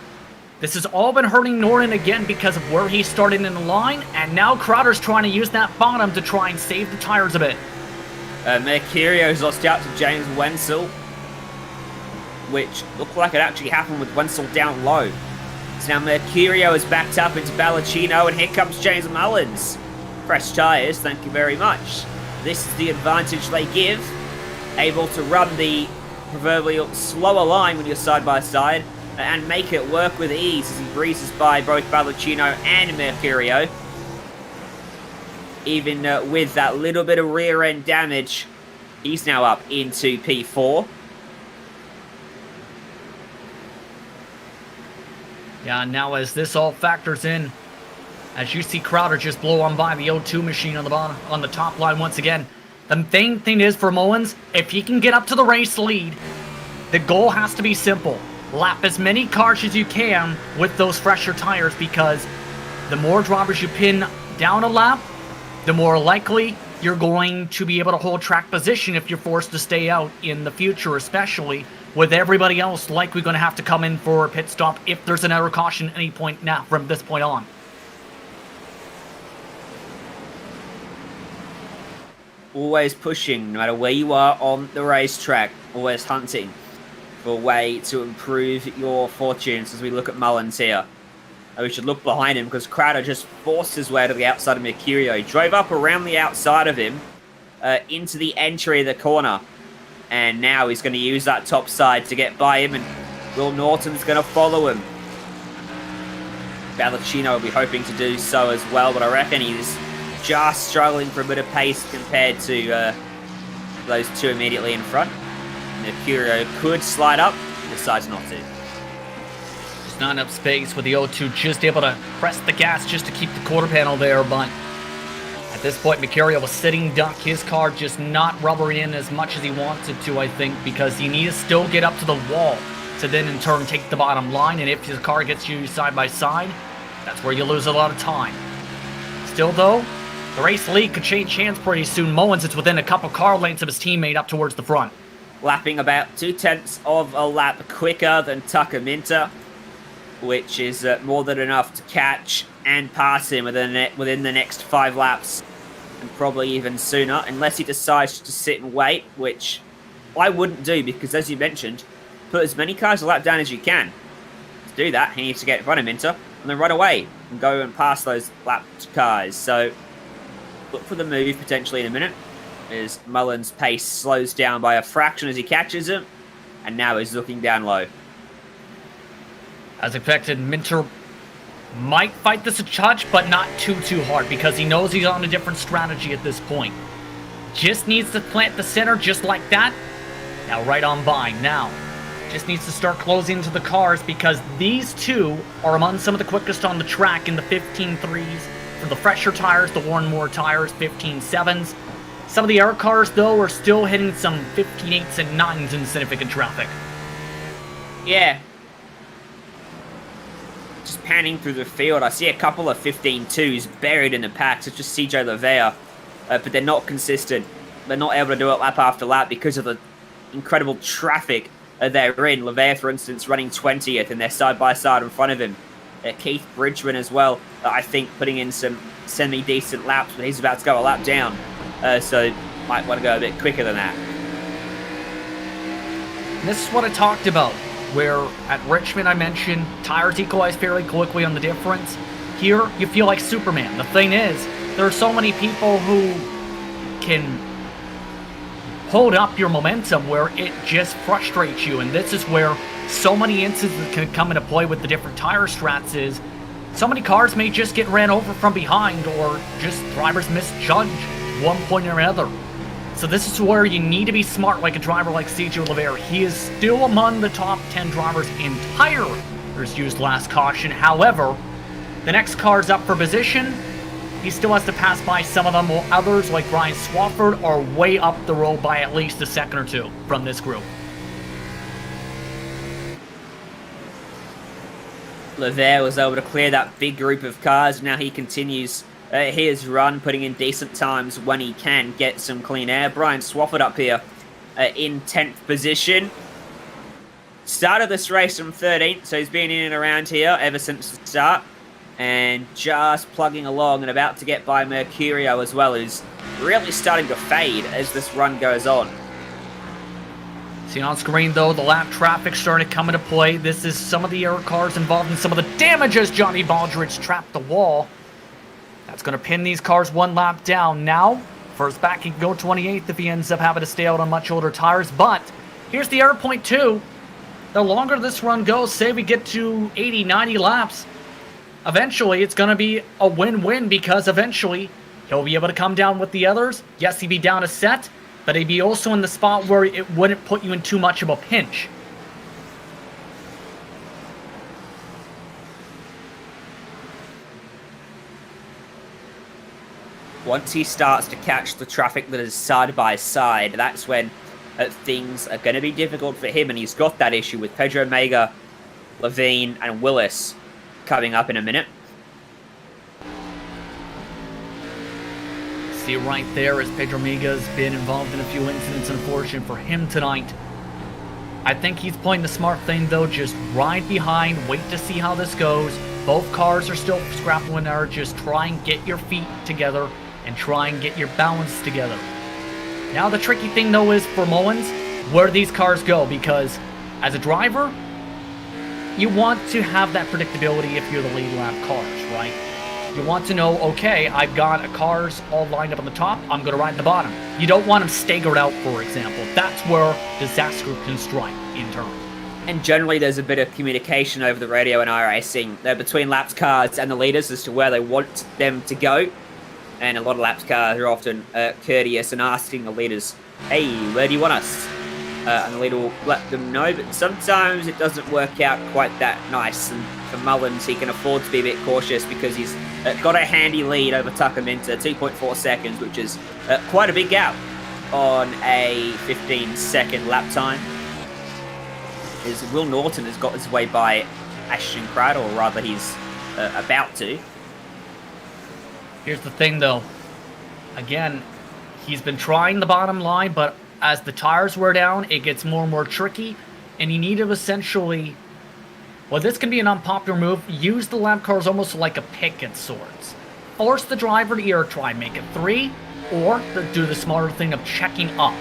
this has all been hurting Norton again because of where he started in the line, and now Crowder's trying to use that bottom to try and save the tires a bit. Mercurio's lost out to James Wenzel, which looked like it actually happened with Wenzel down low. So now Mercurio is backed up into Balacino, and here comes James Mullins. Fresh tyres, thank you very much. This is the advantage they give, able to run the proverbial slower line when you're side by side, and make it work with ease as he breezes by both Balacino and Mercurio. Even with that little bit of rear end damage, he's now up into P4. Yeah, now as this all factors in, as you see Crowder just blow on by the O2 machine on the bottom, on the top line once again. The main thing is for Mullins, if he can get up to the race lead, the goal has to be simple. Lap as many cars as you can with those fresher tires, because the more drivers you pin down a lap, the more likely you're going to be able to hold track position if you're forced to stay out in the future, especially with everybody else likely going to have to come in for a pit stop if there's another caution at any point now from this point on. Always pushing, no matter where you are on the racetrack, always hunting for a way to improve your fortunes as we look at Mullins here. We should look behind him because Crowder just forced his way to the outside of Mercurio. He drove up around the outside of him into the entry of the corner. And now he's going to use that top side to get by him, and Will Norton's going to follow him. Balacino will be hoping to do so as well, but I reckon he's just struggling for a bit of pace compared to those two immediately in front. Mercurio could slide up, decides not to. Just not enough space with the O2, just able to press the gas just to keep the quarter panel there, but at this point, Mercurio was sitting duck, his car just not rubbering in as much as he wanted to, I think, because you need to still get up to the wall to then in turn take the bottom line, and if his car gets you side by side, that's where you lose a lot of time. Still though, the race lead could change hands pretty soon. Mullins is within a couple car lengths of his teammate up towards the front. Lapping about 0.2 of a lap quicker than Tucker Minter, which is more than enough to catch and pass him within the next 5 laps, and probably even sooner, unless he decides to sit and wait, which I wouldn't do, because as you mentioned, put as many cars a lap down as you can. To do that, he needs to get in front of Minter, and then run away, and go and pass those lapped cars. So, look for the move potentially in a minute, as Mullins' pace slows down by a fraction as he catches him, and now he's looking down low. As expected, Minter might fight this a touch, but not too hard, because he knows he's on a different strategy at this point. Just needs to plant the center just like that. Now right on by. Now, just needs to start closing into the cars, because these two are among some of the quickest on the track in the 15.3s. For the fresher tires, the Warren Moore tires, 15.7s. Some of the air cars, though, are still hitting some 15.8s and 9s in significant traffic. Yeah. Just panning through the field, I see a couple of 15.2s buried in the packs. It's just CJ Lavea, but they're not consistent. They're not able to do it lap after lap because of the incredible traffic they're in. Lavea, for instance, running 20th, and they're side-by-side in front of him. Keith Bridgman as well, I think, putting in some semi-decent laps, but he's about to go a lap down. So might want to go a bit quicker than that. And this is what I talked about, where at Richmond I mentioned tires equalize fairly quickly on the difference. Here, you feel like Superman. The thing is, there are so many people who can hold up your momentum where it just frustrates you, and this is where so many instances can come into play with the different tire strats is so many cars may just get ran over from behind, or just drivers misjudge one point or another. So this is where you need to be smart like a driver like CJ Lavea. He is still among the top 10 drivers in tires used last caution. However, the next car's up for position. He still has to pass by some of them, while others like Brian Swafford are way up the road by at least a second or two from this group. Lever was able to clear that big group of cars. Now he continues his run, putting in decent times when he can get some clean air. Brian Swafford up here in 10th position. Started this race from 13th, so he's been in and around here ever since the start. And just plugging along and about to get by Mercurio as well, who's really starting to fade as this run goes on. See on screen, though, the lap traffic starting to come into play. This is some of the air cars involved in some of the damage as Johnny Baldridge trapped the wall. That's going to pin these cars one lap down. Now, first back, he can go 28th if he ends up having to stay out on much older tires. But here's the error point, too. The longer this run goes, say we get to 80, 90 laps, eventually it's going to be a win-win because eventually he'll be able to come down with the others. Yes, he'd be down a set, but he'd be also in the spot where it wouldn't put you in too much of a pinch. Once he starts to catch the traffic that is side by side, that's when things are going to be difficult for him, and he's got that issue with Pedro Mega, Levine, and Willis coming up in a minute. See right there as Pedro Mega's been involved in a few incidents, unfortunate for him tonight. I think he's playing the smart thing, though, just ride behind, wait to see how this goes. Both cars are still scrapping there, just try and get your feet together and try and get your balance together. Now the tricky thing, though, is for Mullins, where these cars go, because as a driver, you want to have that predictability if you're the lead lap cars, right? You want to know, okay, I've got cars all lined up on the top, I'm going to ride the bottom. You don't want them staggered out, for example. That's where disaster can strike in turn. And generally there's a bit of communication over the radio in iRacing between laps cars and the leaders as to where they want them to go. And a lot of laps cars are often courteous and asking the leaders, hey, where do you want us? And the leader will let them know, but sometimes it doesn't work out quite that nice. And for Mullins, he can afford to be a bit cautious because he's got a handy lead over Tucker Minter, 2.4 seconds, which is quite a big gap on a 15-second lap time. Is Will Norton has got his way by Ashton Crowder, or rather he's about to. Here's the thing, though. Again, he's been trying the bottom line, but as the tires wear down, it gets more and more tricky, and you need to essentially... Well, this can be an unpopular move. Use the lap cars almost like a pick at sorts. Force the driver to either try and make it 3, or do the smarter thing of checking up.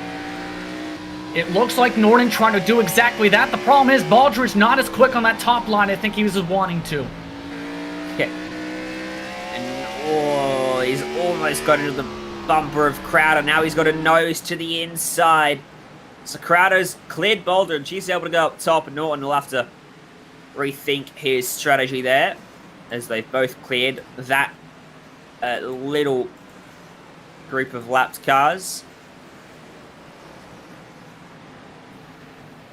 It looks like Norton trying to do exactly that. The problem is Baldridge not as quick on that top line I think he was wanting to. Okay. And he's almost got into the bumper of Crowder. Now he's got a nose to the inside. So Crowder's cleared Baldridge. He's able to go up top, and Norton will have to rethink his strategy there as they've both cleared that little group of lapped cars.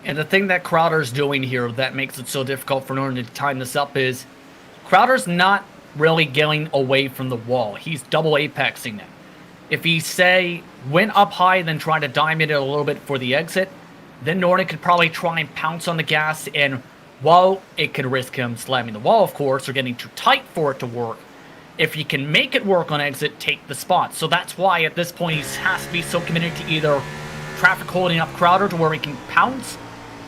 And the thing that Crowder's doing here that makes it so difficult for Norton to time this up is Crowder's not really getting away from the wall. He's double apexing it. If he, say, went up high then tried to diamond it a little bit for the exit, then Norton could probably try and pounce on the gas, and while it could risk him slamming the wall, of course, or getting too tight for it to work, if he can make it work on exit, take the spot. So that's why at this point he has to be so committed to either traffic holding up Crowder to where he can pounce,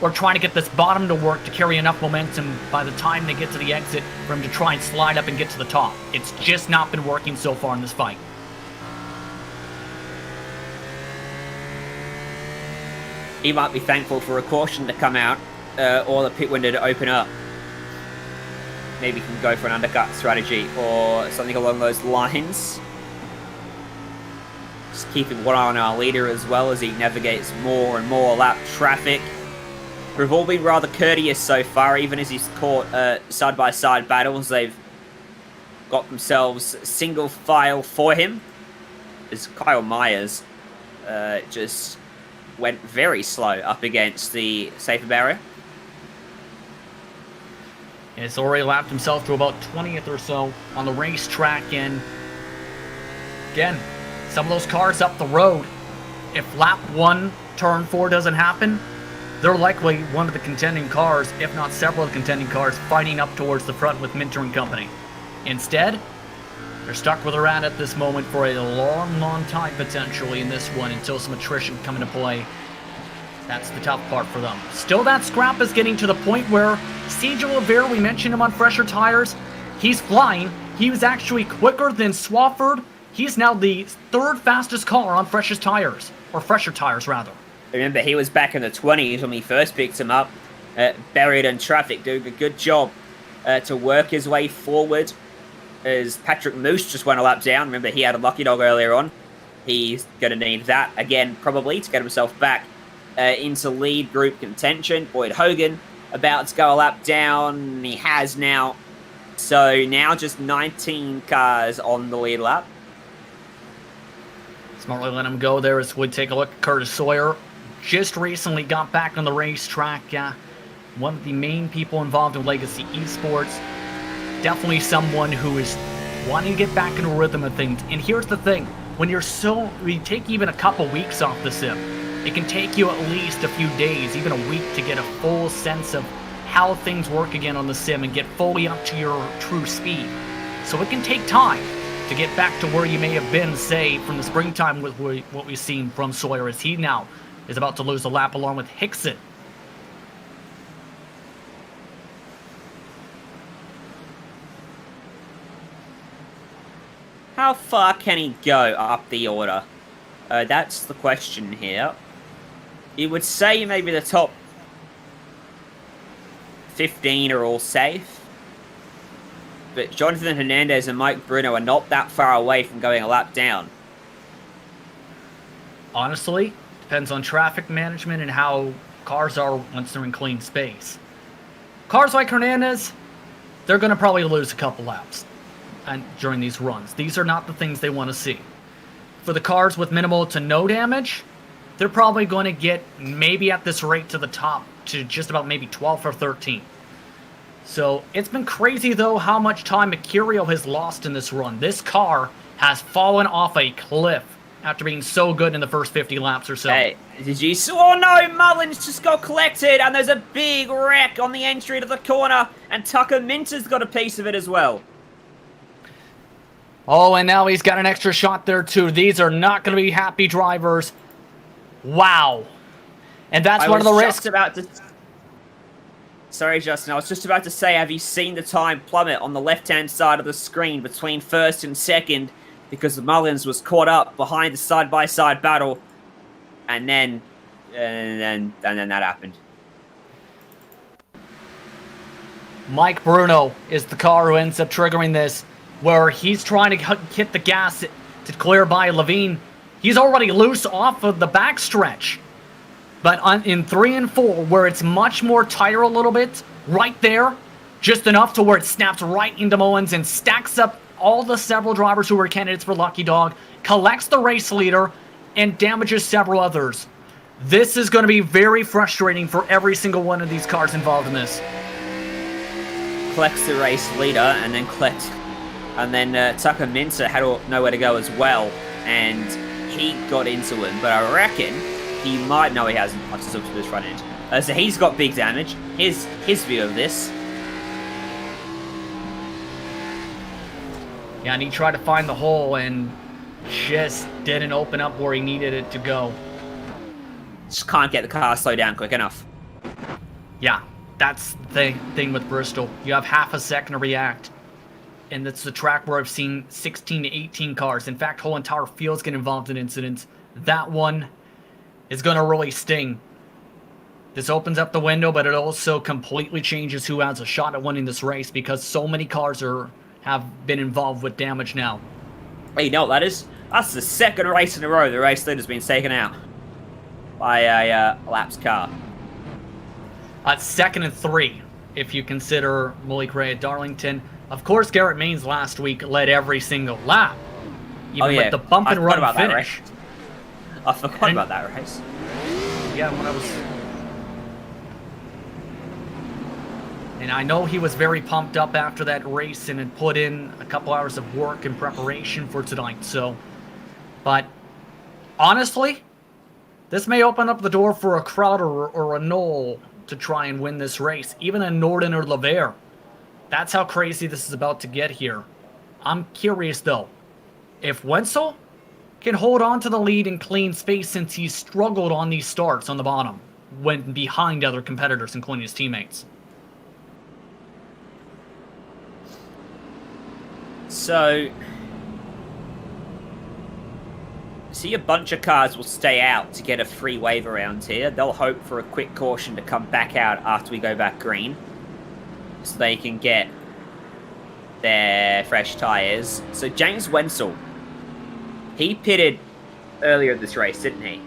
or trying to get this bottom to work to carry enough momentum by the time they get to the exit for him to try and slide up and get to the top. It's just not been working so far in this fight. He might be thankful for a caution to come out, or the pit window to open up. Maybe he can go for an undercut strategy or something along those lines. Just keeping one eye on our leader as well as he navigates more and more lap traffic. We've all been rather courteous so far, even as he's caught side-by-side battles. They've got themselves single file for him. As Kyle Myers just went very slow up against the safer barrier. And it's already lapped himself to about 20th or so on the racetrack. And again, some of those cars up the road, if lap 1, turn 4 doesn't happen, they're likely one of the contending cars, if not several of the contending cars, fighting up towards the front with Minter and company. Instead, they're stuck where they're at this moment for a long, long time potentially in this one until some attrition come into play. That's the tough part for them. Still, that scrap is getting to the point where CJ Oliveira, we mentioned him on fresher tires, he's flying. He was actually quicker than Swafford. He's now the 3rd fastest car on freshest tires, or fresher tires rather. Remember, he was back in the 20s when we first picked him up, buried in traffic, doing a good job to work his way forward. As Patrick Moose just went a lap down. Remember, he had a lucky dog earlier on. He's going to need that again, probably, to get himself back into lead group contention. Boyd Hogan about to go a lap down. He has now. So now just 19 cars on the lead lap. Smartly let him go there as we take a look at Curtis Sawyer. Just recently got back on the racetrack. One of the main people involved in Legacy Esports. Definitely someone who is wanting to get back into a rhythm of things. And here's the thing. When you take even a couple weeks off the sim, it can take you at least a few days, even a week, to get a full sense of how things work again on the sim and get fully up to your true speed. So it can take time to get back to where you may have been, say, from the springtime with what we've seen from Sawyer, as he now is about to lose a lap along with Hickson. How far can he go up the order? That's the question here. You would say maybe the top 15 are all safe. But Jonathan Hernandez and Mike Bruno are not that far away from going a lap down. Honestly, depends on traffic management and how cars are once they're in clean space. Cars like Hernandez, they're going to probably lose a couple laps during these runs. These are not the things they want to see. For the cars with minimal to no damage, they're probably going to get maybe at this rate to the top to just about maybe 12th or 13th. So it's been crazy though how much time Mercurio has lost in this run. This car has fallen off a cliff after being so good in the first 50 laps or so. Hey, did you see? Oh no, Mullins just got collected and there's a big wreck on the entry to the corner and Tucker Minter's got a piece of it as well. Oh, and now he's got an extra shot there too. These are not going to be happy drivers. Wow. And that's one of the risks. Sorry, Justin. I was just about to say, have you seen the time plummet on the left-hand side of the screen between first and second because Mullins was caught up behind the side-by-side battle, and then that happened. Mike Bruno is the car who ends up triggering this, where he's trying to hit the gas to clear by Levine. He's already loose off of the backstretch. But in 3 and 4, where it's much more tighter a little bit, right there, just enough to where it snaps right into Mullins and stacks up all the several drivers who were candidates for Lucky Dog, collects the race leader, and damages several others. This is going to be very frustrating for every single one of these cars involved in this. Collects the race leader, and then Tucker Minter had nowhere to go as well, and he got into him. But I reckon he might. No, he hasn't. I just looked at his front end. So he's got big damage. His view of this. Yeah, and he tried to find the hole and just didn't open up where he needed it to go. Just can't get the car slowed down quick enough. Yeah, that's the thing with Bristol. You have half a second to react. And it's the track where I've seen 16 to 18 cars. In fact, whole entire fields get involved in incidents. That one is going to really sting. This opens up the window, but it also completely changes who has a shot at winning this race because so many cars have been involved with damage now. Hey, you know what that is? That's the second race in a row the race leader's been taken out by a lapsed car. Second and 3, if you consider Malik Ray at Darlington. Of course, Garrett Maines last week led every single lap, even with the bump and run finish. I forgot about that race. Yeah, and I know he was very pumped up after that race and had put in a couple hours of work in preparation for tonight. But honestly, This may open up the door for a Crowder or a Knoll to try and win this race. Even a Norden or Lever. That's how crazy this is about to get here. I'm curious, though. If Wenzel can hold on to the lead in clean space since he's struggled on these starts on the bottom when behind other competitors, including his teammates. So, see, a bunch of cars will stay out to get a free wave around here. They'll hope for a quick caution to come back out after we go back green, so they can get their fresh tyres. So James Wenzel, he pitted earlier this race, didn't he?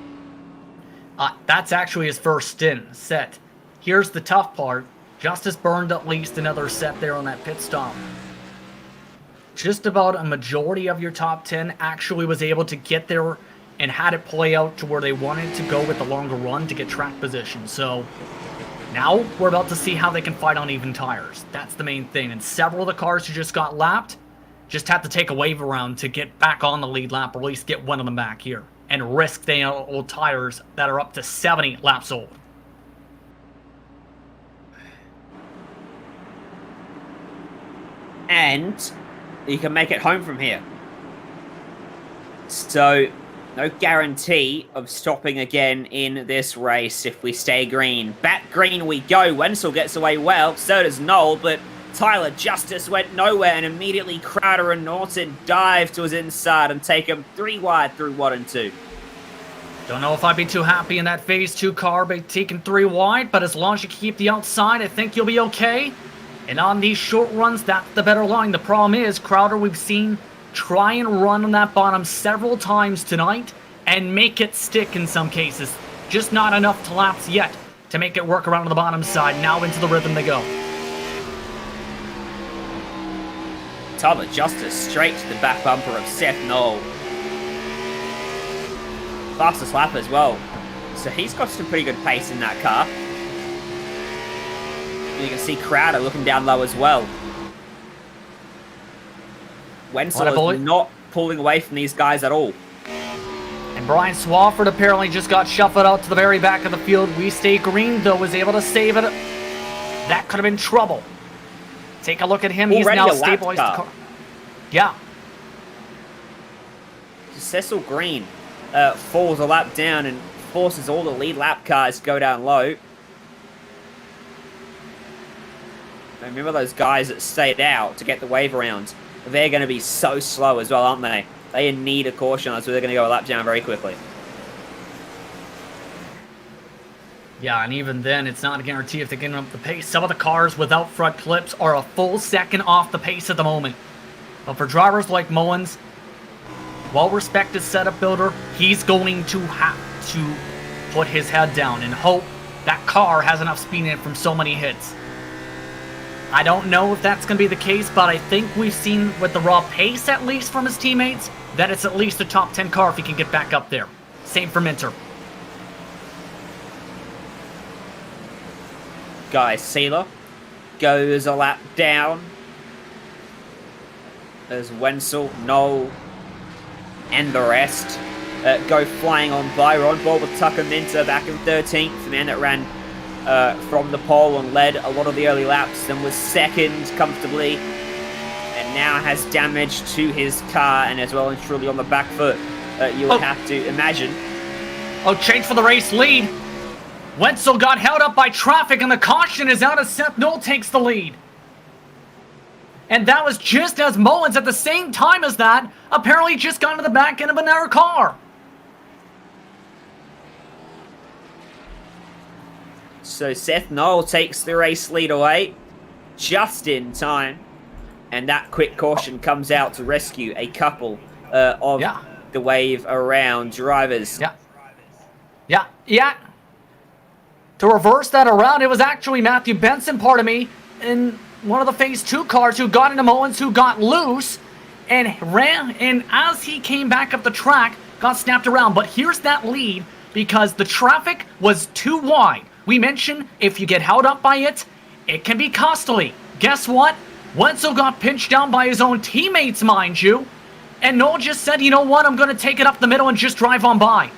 That's actually his first stint set. Here's the tough part. Justice burned at least another set there on that pit stop. Just about a majority of your top 10 actually was able to get there and had it play out to where they wanted to go with the longer run to get track position. So now we're about to see how they can fight on even tires. That's the main thing. And several of the cars who just got lapped just have to take a wave around to get back on the lead lap, or at least get one of them back here. And risk the old tires that are up to 70 laps old. And you can make it home from here. So, no guarantee of stopping again in this race if we stay green. Back green we go. Wenzel gets away well, so does Knoll, but Tyler Justice went nowhere, and immediately Crowder and Norton dive to his inside and take him 3 wide through 1 and 2. Don't know if I'd be too happy in that Phase 2 car by taking 3 wide, but as long as you keep the outside, I think you'll be okay. And on these short runs, that's the better line. The problem is, Crowder, we've seen try and run on that bottom several times tonight and make it stick in some cases. Just not enough to laps yet to make it work around on the bottom side. Now into the rhythm they go. Tyler Justice straight to the back bumper of Seth Knoll. Fastest lap as well. So he's got some pretty good pace in that car. You can see Crowder looking down low as well. Wenzel is not pulling away from these guys at all. And Brian Swafford apparently just got shuffled out to the very back of the field. We Stay Green, though, was able to save it. That could have been trouble. Take a look at him. He's now stabilized the car. Yeah. Cecil Green falls a lap down and forces all the lead lap cars to go down low. Remember those guys that stayed out to get the wave around? They're going to be so slow as well, aren't they? They need a caution, so they're going to go a lap down very quickly. Yeah, and even then, it's not a guarantee if they get up the pace. Some of the cars without front clips are a full second off the pace at the moment. But for drivers like Mullins, well-respected setup builder, he's going to have to put his head down and hope that car has enough speed in it from so many hits. I don't know if that's going to be the case, but I think we've seen with the raw pace, at least from his teammates, that it's at least a top 10 car if he can get back up there. Same for Minter. Guy Sealer goes a lap down as Wenzel, Knoll, and the rest go flying on by. We're on board with Tucker Minter back in 13th, the man that ran from the pole and led a lot of the early laps, then was second comfortably, and now has damage to his car and as well and truly on the back foot, you would have to imagine. Oh, change for the race lead. Wenzel got held up by traffic, and the caution is out as Seth Knoll takes the lead. And that was just as Mullins, at the same time as that, apparently just got into the back end of another car. So Seth Knoll takes the race lead away just in time. And that quick caution comes out to rescue a couple of the wave around drivers. Yeah. To reverse that around, it was actually Matthew Benson, pardon me, in one of the Phase 2 cars who got into Mullins, who got loose and ran, and as he came back up the track, got snapped around. But here's that lead because the traffic was too wide. We mentioned if you get held up by it, it can be costly. Guess what? Wenzel got pinched down by his own teammates, mind you. And Knoll just said, you know what, I'm going to take it up the middle and just drive on by.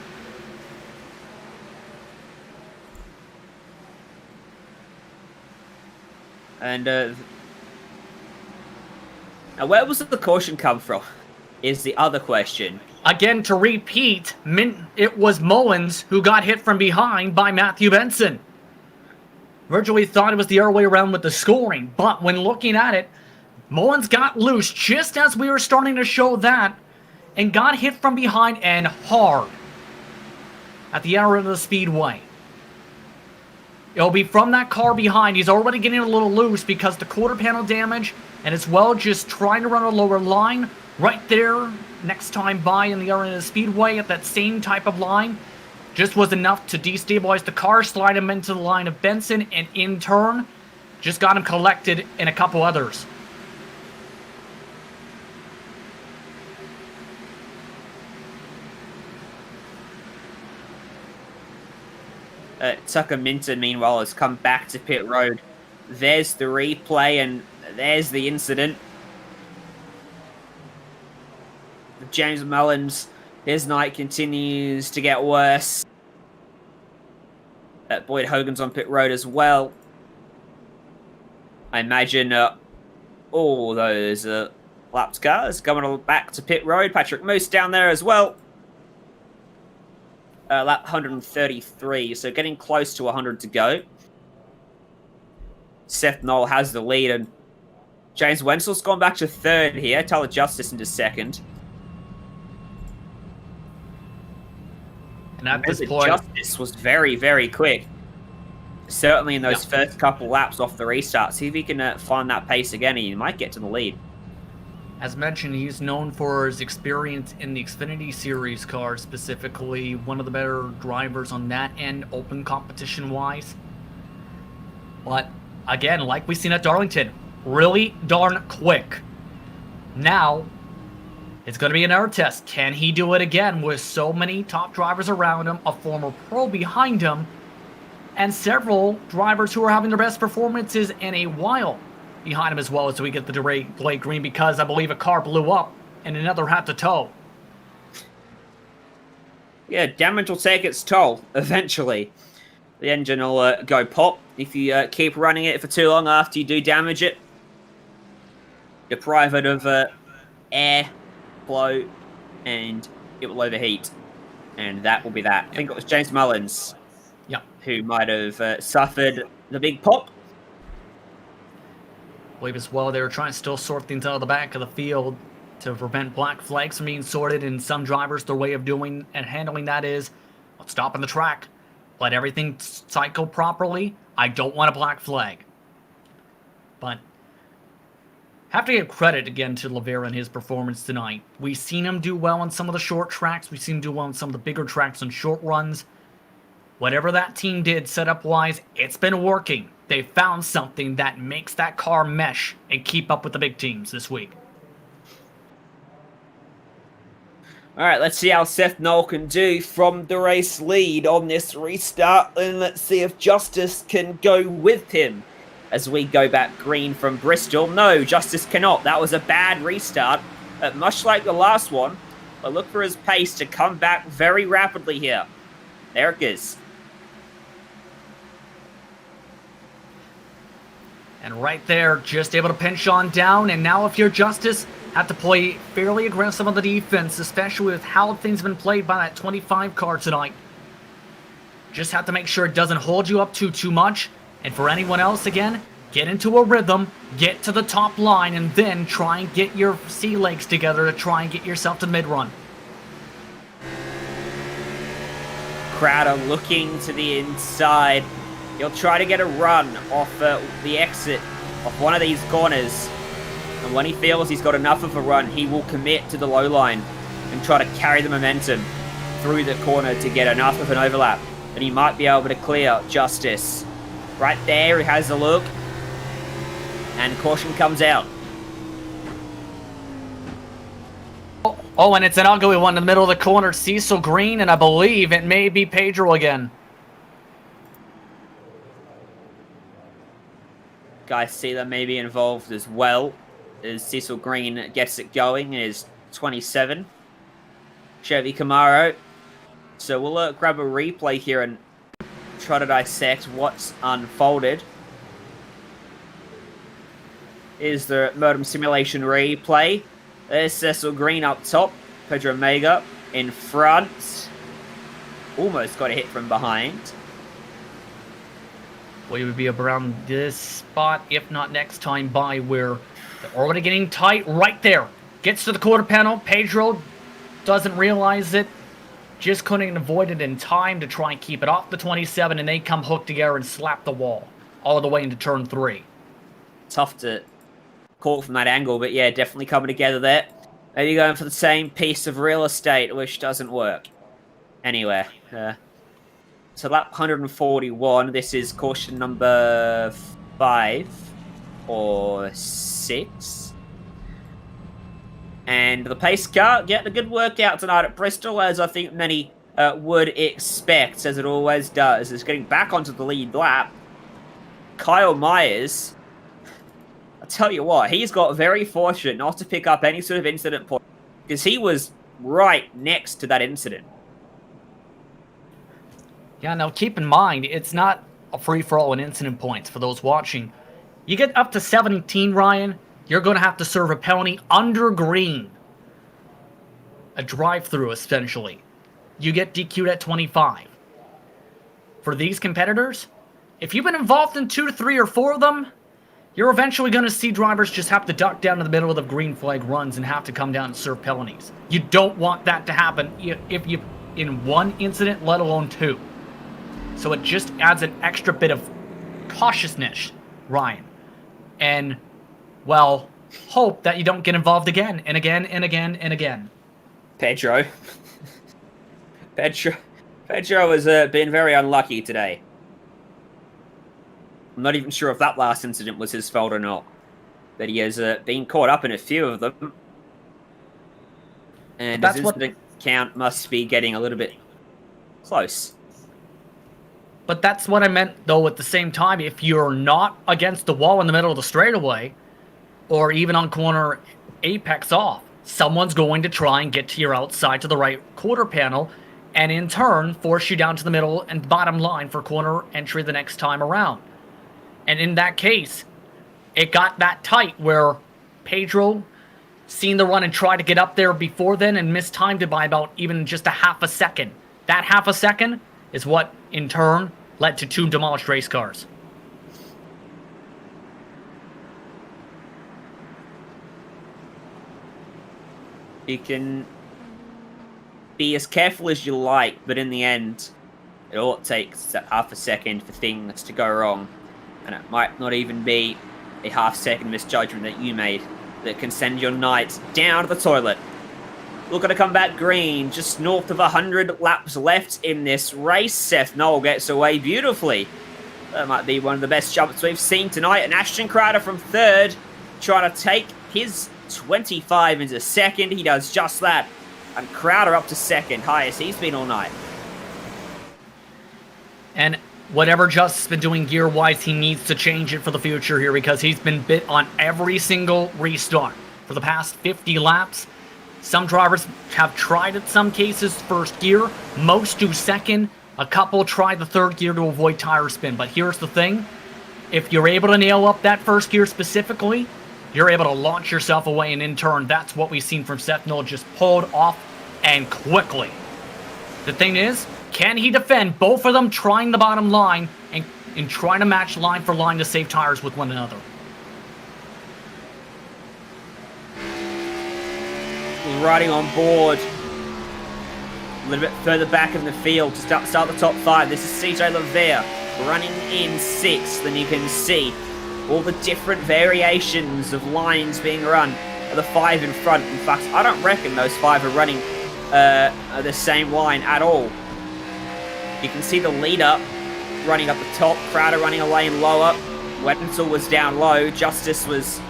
And now where was the caution come from? Is the other question. Again, to repeat, it was Mullins who got hit from behind by Matthew Benson. Originally thought it was the other way around with the scoring, but when looking at it, Mullins got loose just as we were starting to show that, and got hit from behind and hard at the end of the speedway. It'll be from that car behind. He's already getting a little loose because the quarter panel damage, and as well just trying to run a lower line right there next time by in the area of the speedway at that same type of line just was enough to destabilize the car, slide him into the line of Benson, and in turn just got him collected in a couple others. Tucker Minton, meanwhile, has come back to pit road. There's the replay, and there's the incident. James Mullins, his night continues to get worse. Boyd Hogan's on pit road as well. I imagine all those lapped cars coming back to pit road. Patrick Moose down there as well. Lap 133, so getting close to 100 to go. Seth Knoll has the lead, and James Wenzel's gone back to third here. Tyler Justice into second. And at this point, Justice was very, very quick. Certainly in those first couple laps off the restart. See if he can find that pace again, and he might get to the lead. As mentioned, he's known for his experience in the Xfinity Series cars, specifically one of the better drivers on that end, open competition-wise. But, again, like we've seen at Darlington, really darn quick. Now, it's going to be an air test. Can he do it again with so many top drivers around him, a former pro behind him, and several drivers who are having their best performances in a while behind him as well as we get the delay green, because I believe a car blew up and another had to tow. Yeah, damage will take its toll eventually. The engine will go pop if you keep running it for too long after you do damage it. Deprive it of air flow, and it will overheat. And that will be that. I think it was James Mullins who might have suffered the big pop. I believe as well they were trying to still sort things out of the back of the field to prevent black flags from being sorted, and some drivers, their way of doing and handling that is, let's stop on the track, let everything cycle properly, I don't want a black flag. But have to give credit again to Livera and his performance tonight. We've seen him do well on some of the short tracks, we've seen him do well on some of the bigger tracks and short runs. Whatever that team did setup-wise, it's been working. They found something that makes that car mesh and keep up with the big teams this week. All right, let's see how Seth Knoll can do from the race lead on this restart, and let's see if Justice can go with him as we go back green from Bristol. No, Justice cannot. That was a bad restart, much like the last one. But look for his pace to come back very rapidly here. There it is. And right there, just able to pinch on down. And now if you're Justice, have to play fairly aggressive on the defense, especially with how things have been played by that 25 car tonight. Just have to make sure it doesn't hold you up too much. And for anyone else, again, get into a rhythm, get to the top line, and then try and get your sea legs together to try and get yourself to the mid-run. Crowder looking to the inside. He'll try to get a run off the exit of one of these corners. And when he feels he's got enough of a run, he will commit to the low line and try to carry the momentum through the corner to get enough of an overlap. And he might be able to clear Justice. Right there, he has a look. And caution comes out. Oh, and it's an ugly one in the middle of the corner. Cecil Green, and I believe it may be Pedro again. Guys see that may be involved as well, as Cecil Green gets it going in his 27 Chevy Camaro. So we'll grab a replay here and try to dissect what's unfolded. is the Modem Simulation replay. There's Cecil Green up top. Pedro Mega in front. Almost got a hit from behind. We would be around this spot, if not next time by, where they're already getting tight right there. Gets to the quarter panel. Pedro doesn't realize it. Just couldn't avoid it in time to try and keep it off the 27, and they come hooked together and slap the wall all the way into turn 3. Tough to call from that angle, but yeah, definitely coming together there. Maybe going for the same piece of real estate, which doesn't work. Anyway, so lap 141, this is caution number 5 or 6. And the pace car getting a good workout tonight at Bristol, as I think many would expect, as it always does. Is getting back onto the lead lap. Kyle Myers, I tell you what, he's got very fortunate not to pick up any sort of incident point, because he was right next to that incident. Yeah, now keep in mind, it's not a free-for-all in incident points for those watching. You get up to 17, Ryan, you're going to have to serve a penalty under green. A drive-through, essentially. You get DQ'd at 25. For these competitors, if you've been involved in 2 to 3 or 4 of them, you're eventually going to see drivers just have to duck down to the middle of the green flag runs and have to come down and serve penalties. You don't want that to happen if you in one incident, let alone 2. So it just adds an extra bit of cautiousness, Ryan. And, well, hope that you don't get involved again and again and again and again. Pedro has been very unlucky today. I'm not even sure if that last incident was his fault or not. But he has been caught up in a few of them. And his incident count must be getting a little bit close. But that's what I meant, though, at the same time. If you're not against the wall in the middle of the straightaway, or even on corner apex off, someone's going to try and get to your outside to the right quarter panel, and in turn, force you down to the middle and bottom line for corner entry the next time around. And in that case, it got that tight where Pedro seen the run and tried to get up there before then and mistimed it by about even just a half a second. That half a second is what, in turn, led to 2 demolished race cars. You can be as careful as you like, but in the end, all it takes is half a second for things to go wrong. And it might not even be a half-second misjudgment that you made that can send your night down to the toilet. Looking to come back green, just north of 100 laps left in this race. Seth Knoll gets away beautifully. That might be one of the best jumps we've seen tonight. And Ashton Crowder from 3rd, trying to take his 25 into 2nd. He does just that. And Crowder up to 2nd, highest he's been all night. And whatever Just's been doing gear-wise, he needs to change it for the future here, because he's been bit on every single restart for the past 50 laps. Some drivers have tried at some cases first gear. Most do second. A couple try the 3rd gear to avoid tire spin. But here's the thing. If you're able to nail up that first gear specifically, you're able to launch yourself away, and in turn, that's what we've seen from Seth Knoll, just pulled off and quickly. The thing is, can he defend both of them trying the bottom line and trying to match line for line to save tires with one another? Riding on board a little bit further back in the field to start the top 5. This is CJ Lavere running in 6th, and you can see all the different variations of lines being run. The 5 in front. In fact, I don't reckon those 5 are running the same line at all. You can see the leader running up the top, Crowder running a lane lower, Wenzel was down low, Justice was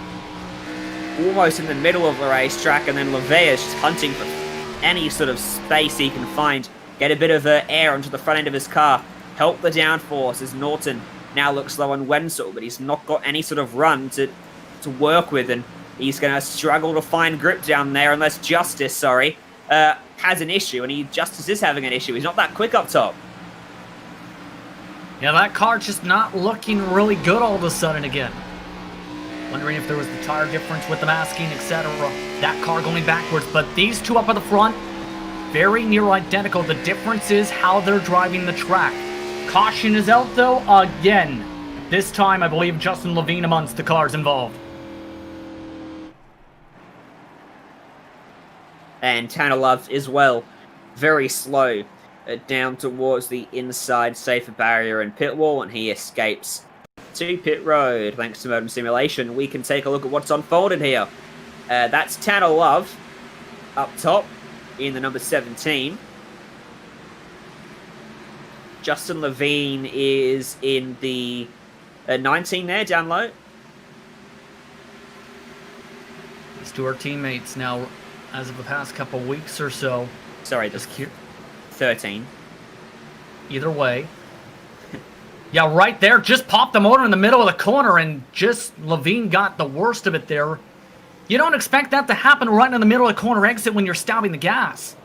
almost in the middle of the racetrack, and then Lavere is just hunting for any sort of space he can find, get a bit of air onto the front end of his car, help the downforce as Norton now looks low on Wenzel, but he's not got any sort of run to work with, and he's going to struggle to find grip down there unless Justice, has an issue, and Justice is having an issue. He's not that quick up top. Yeah, that car's just not looking really good all of a sudden again. Wondering if there was the tire difference with the masking, etc. That car going backwards, but these two up at the front, very near identical. The difference is how they're driving the track. Caution is out though, again. This time, I believe Justin Levine amongst the cars involved. And Tanner Love as well, very slow down towards the inside safer barrier and pit wall, and he escapes to pit road. Thanks to Modem Simulation, we can take a look at what's unfolded here. That's Tanner Love up top in the number 17. Justin Levine is in the 19 there, down low. These two are teammates now as of the past couple weeks or so. Sorry, just 13. Either way. Yeah, right there. Just popped the motor in the middle of the corner, and just Levine got the worst of it there. You don't expect that to happen right in the middle of the corner exit when you're stabbing the gas.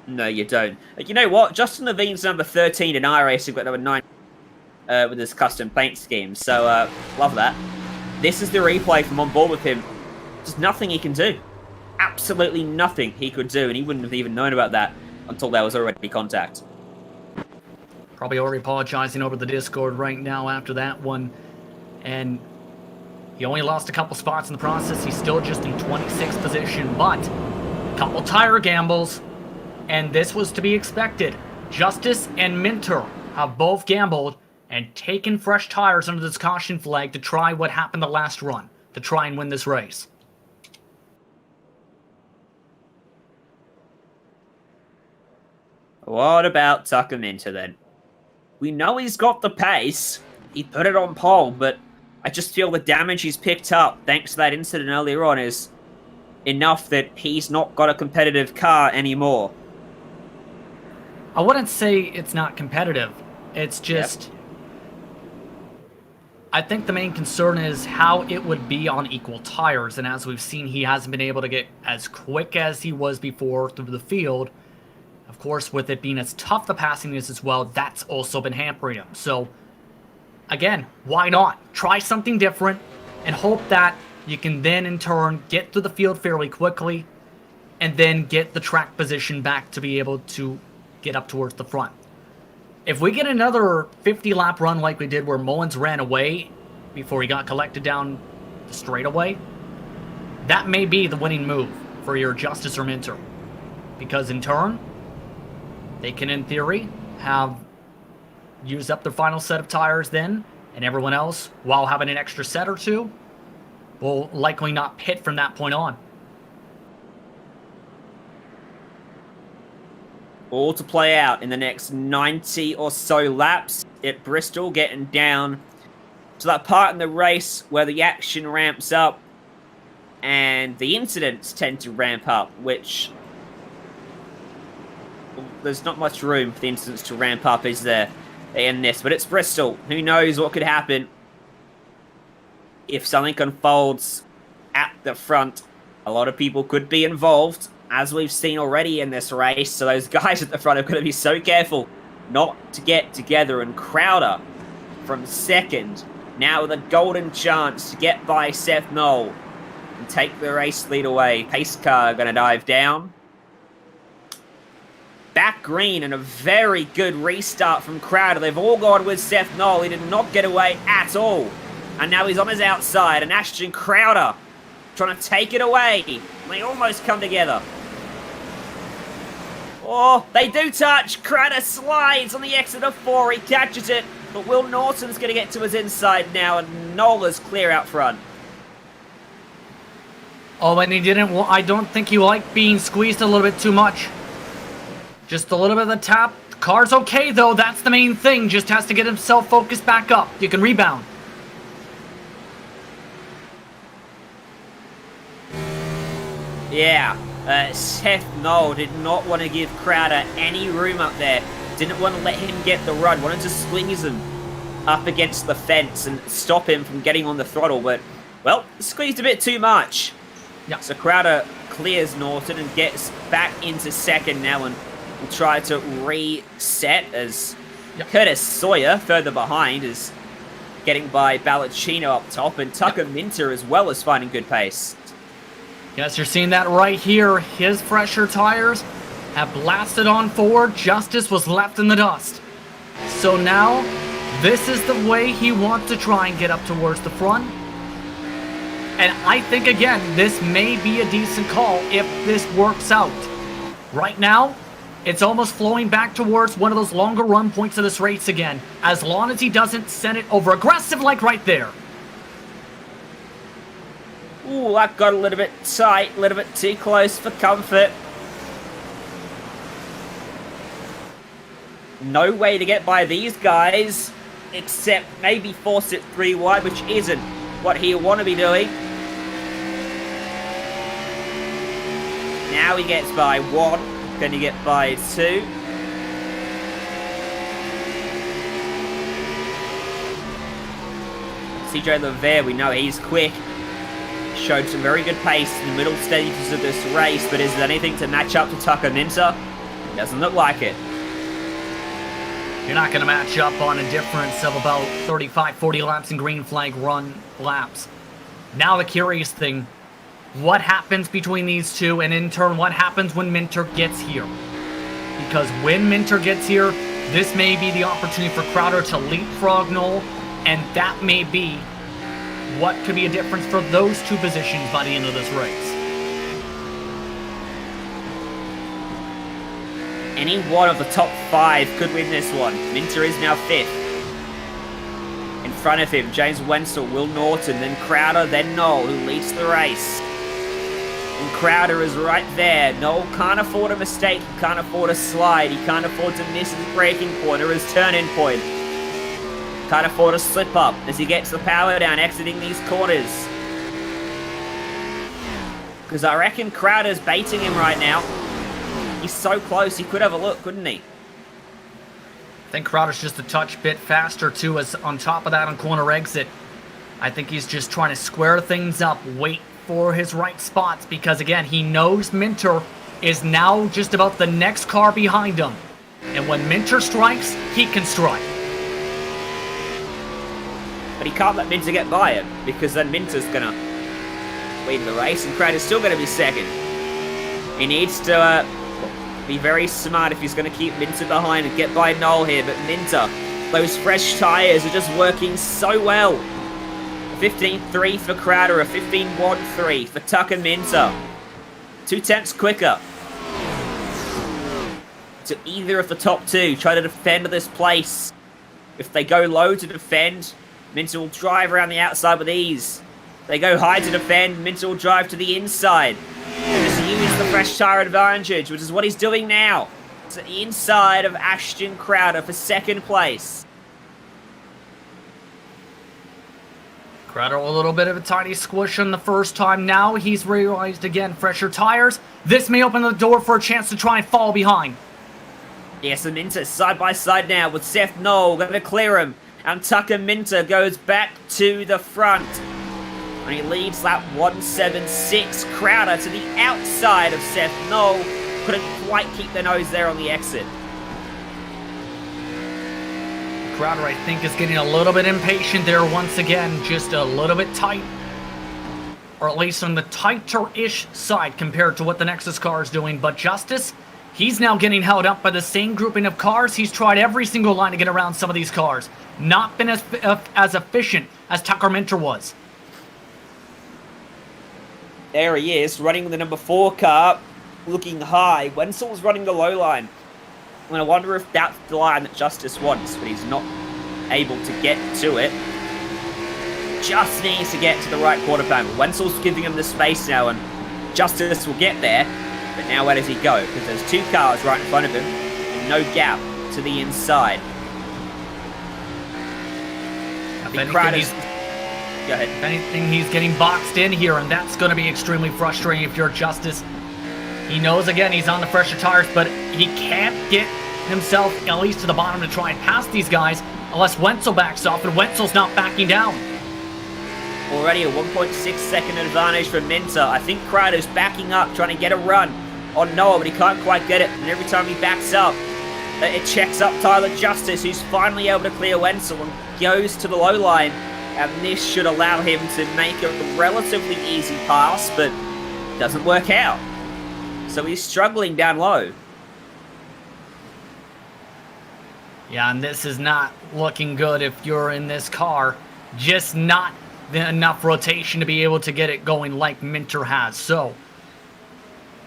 No, you don't. You know what? Justin Levine's number 13 in iRacing, got number 9 with his custom paint scheme. So, love that. This is the replay from on board with him. There's nothing he can do. Absolutely nothing he could do, and he wouldn't have even known about that until there was already contact. Probably already apologizing over the Discord right now after that one. And he only lost a couple spots in the process. He's still just in 26th position, but a couple tire gambles, and this was to be expected. Justice and Minter have both gambled and taken fresh tires under this caution flag to try what happened the last run, to try and win this race. What about Tucker Minter then? We know he's got the pace. He put it on pole, but I just feel the damage he's picked up thanks to that incident earlier on is enough that he's not got a competitive car anymore. I wouldn't say it's not competitive. It's just... Yep. I think the main concern is how it would be on equal tires, and as we've seen, he hasn't been able to get as quick as he was before through the field. Of course, with it being as tough the passing is as well, that's also been hampering him. So, again, why not? Try something different and hope that you can then, in turn, get through the field fairly quickly and then get the track position back to be able to get up towards the front. If we get another 50-lap run like we did where Mullins ran away before he got collected down the straightaway, that may be the winning move for your Justice or Minter. Because in turn, they can, in theory, have used up their final set of tires then, and everyone else, while having an extra set or two, will likely not pit from that point on. All to play out in the next 90 or so laps at Bristol, getting down to that part in the race where the action ramps up and the incidents tend to ramp up, which... there's not much room for the incidents to ramp up, is there, in this? But it's Bristol. Who knows what could happen if something unfolds at the front. A lot of people could be involved, as we've seen already in this race. So those guys at the front are going to be so careful not to get together. And Crowder from second, now with a golden chance to get by Seth Knoll and take the race lead away. Pace car going to dive down. Back green, and a very good restart from Crowder. They've all gone with Seth Knoll. He did not get away at all. And now he's on his outside, and Ashton Crowder trying to take it away. They almost come together. Oh, they do touch. Crowder slides on the exit of 4. He catches it, but Will Norton's going to get to his inside now, and Nola's clear out front. Oh, and he didn't... I don't think he liked being squeezed a little bit too much. Just a little bit of the tap. The car's okay, though. That's the main thing. Just has to get himself focused back up. You can rebound. Yeah. Seth Knoll did not want to give Crowder any room up there. Didn't want to let him get the run. Wanted to squeeze him up against the fence and stop him from getting on the throttle. But, well, squeezed a bit too much. Yeah. So Crowder clears Norton and gets back into second now, and will try to reset as Curtis Sawyer, further behind, is getting by Balacino up top, and Tucker Minter as well is finding good pace. Yes, you're seeing that right here. His fresher tires have blasted on forward. Justice was left in the dust. So now, this is the way he wants to try and get up towards the front. And I think, again, this may be a decent call if this works out. Right now, it's almost flowing back towards one of those longer run points of this race again, as long as he doesn't send it over aggressive like right there. Ooh, that got a little bit tight, a little bit too close for comfort. No way to get by these guys, except maybe force it 3 wide, which isn't what he'll want to be doing. Now he gets by 1, then he gets by 2. CJ Levere, we know he's quick. Showed some very good pace in the middle stages of this race, but is there anything to match up to Tucker Minter? Doesn't look like it. You're not going to match up on a difference of about 35, 40 laps in green flag run laps. Now the curious thing, what happens between these two, and in turn, what happens when Minter gets here? Because when Minter gets here, this may be the opportunity for Crowder to leapfrog Noel, and that may be what could be a difference for those two positions by the end of this race. Any one of the top 5 could win this one. Minter is now 5th. In front of him, James Wenzel, Will Norton, then Crowder, then Noel, who leads the race. And Crowder is right there. Noel can't afford a mistake, he can't afford a slide, he can't afford to miss his braking point or his turn-in point. Can't afford a slip up as he gets the power down, exiting these corners. Because I reckon Crowder's baiting him right now. He's so close, he could have a look, couldn't he? I think Crowder's just a touch bit faster too, as on top of that on corner exit. I think he's just trying to square things up, wait for his right spots, because again, he knows Minter is now just about the next car behind him. And when Minter strikes, he can strike. But he can't let Minter get by him, because then Minter's gonna lead the race, and Crowder's still gonna be second. He needs to be very smart if he's gonna keep Minter behind and get by Noel here, but Minter, those fresh tyres are just working so well. A 15.3 for Crowder, a 15.13 for Tucker Minter. 2 tenths quicker to either of the top 2. Try to defend this place. If they go low to defend, Minter will drive around the outside with ease. They go high to defend, Minter will drive to the inside. And just use the fresh tyre advantage, which is what he's doing now. To the inside of Ashton Crowder for 2nd place. Crowder a little bit of a tiny squish on the first time. Now he's realized again, fresher tires. This may open the door for a chance to try and fall behind. Yes, and Minter side by side now with Seth Noel, going to clear him. And Tucker Minter goes back to the front. And he leads lap 176. Crowder to the outside of Seth Noel. Couldn't quite keep the nose there on the exit. Crowder, I think, is getting a little bit impatient there once again. Just a little bit tight. Or at least on the tighter-ish side compared to what the Nexus car is doing. But Justice, he's now getting held up by the same grouping of cars. He's tried every single line to get around some of these cars. Not been as efficient as Tucker Minter was. There he is, running the number 4 car, looking high. Wenzel's running the low line. And I wonder if that's the line that Justice wants, but he's not able to get to it. Just needs to get to the right quarter panel. Wenzel's giving him the space now, and Justice will get there. But now where does he go? Because there's 2 cars right in front of him, and no gap to the inside. If anything, he's getting boxed in here, and that's going to be extremely frustrating if you're Justice. He knows, again, he's on the fresher tires, but he can't get himself at least to the bottom to try and pass these guys unless Wenzel backs off, and Wenzel's not backing down. Already a 1.6 second advantage for Minter. I think Crowder's backing up, trying to get a run on Noah, but he can't quite get it. And every time he backs up, It checks up Tyler Justice, who's finally able to clear Wenzel and goes to the low line. And this should allow him to make a relatively easy pass, but doesn't work out. So he's struggling down low. Yeah, and this is not looking good if you're in this car. Just not enough rotation to be able to get it going like Minter has. So,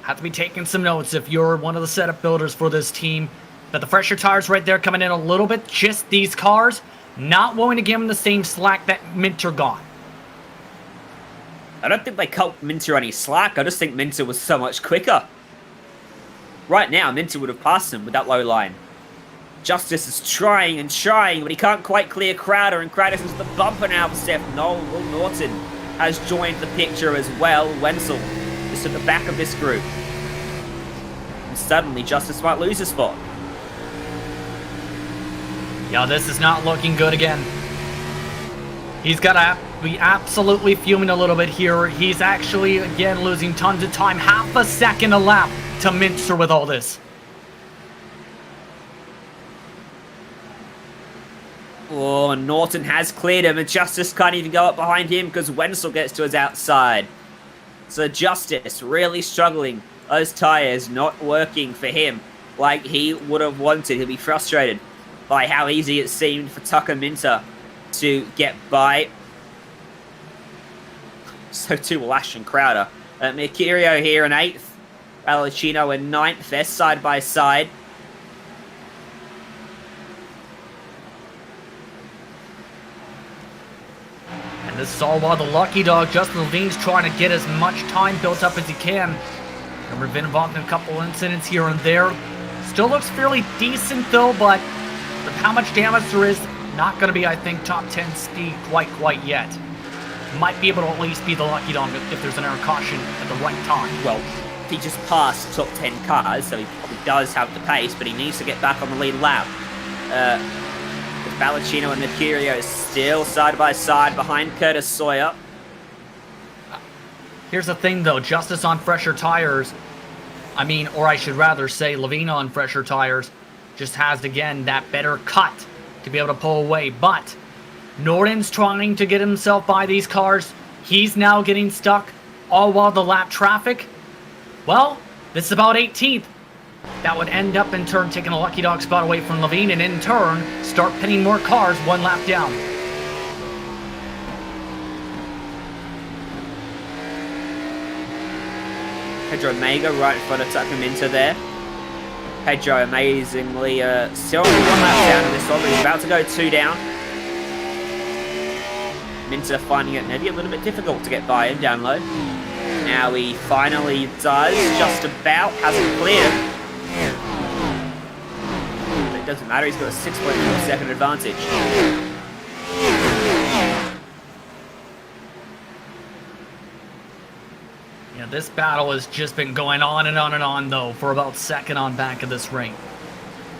have to be taking some notes if you're one of the setup builders for this team. But the fresher tires right there coming in a little bit. Just these cars, not willing to give them the same slack that Minter got. I don't think they cut Minter any slack. I just think Minter was so much quicker. Right now, Minter would have passed him with that low line. Justice is trying and trying, but he can't quite clear Crowder, and Crowder's into the bumper now for Steph. Will Norton has joined the picture as well. Wenzel is at the back of this group. And suddenly, Justice might lose a spot. Yeah, this is not looking good again. He's got to be absolutely fuming a little bit here. He's actually, again, losing tons of time. Half a second a lap to Minter with all this. Oh, Norton has cleared him, and Justice can't even go up behind him because Wenzel gets to his outside. So Justice really struggling. Those tyres not working for him like he would have wanted. He'll be frustrated by how easy it seemed for Tucker Minter to get by. So too will Ashton Crowder. Mercurio here in 8th. Valentino in 9th. They're side by side. And this is all while the lucky dog, Justin Levine's trying to get as much time built up as he can. And we've been involved in a couple incidents here and there. Still looks fairly decent though, but with how much damage there is, not going to be, I think, top 10 speed quite yet. Might be able to at least be the lucky dog if there's an air caution at the right time. Well, he just passed top 10 cars, so he probably does have the pace, but he needs to get back on the lead lap. With Valentino and Mercurio still side by side behind Curtis Sawyer. Here's the thing though, Justice on fresher tires, or I should rather say Levine on fresher tires, just has, again, that better cut to be able to pull away. But Norton's trying to get himself by these cars. He's now getting stuck, all while the lap traffic, well, this is about 18th. That would end up in turn taking a lucky dog spot away from Levine, and in turn start pinning more cars one lap down. Pedro Mega right in front of Tucker Minter there. Pedro amazingly still only 1 lap down in this one, but he's about to go 2 down. Minter finding it maybe a little bit difficult to get by him down low. Now he finally does, just about, hasn't cleared. But it doesn't matter, he's got a 6.4 second advantage. Yeah, this battle has just been going on and on and on, though, for about second on back of this ring.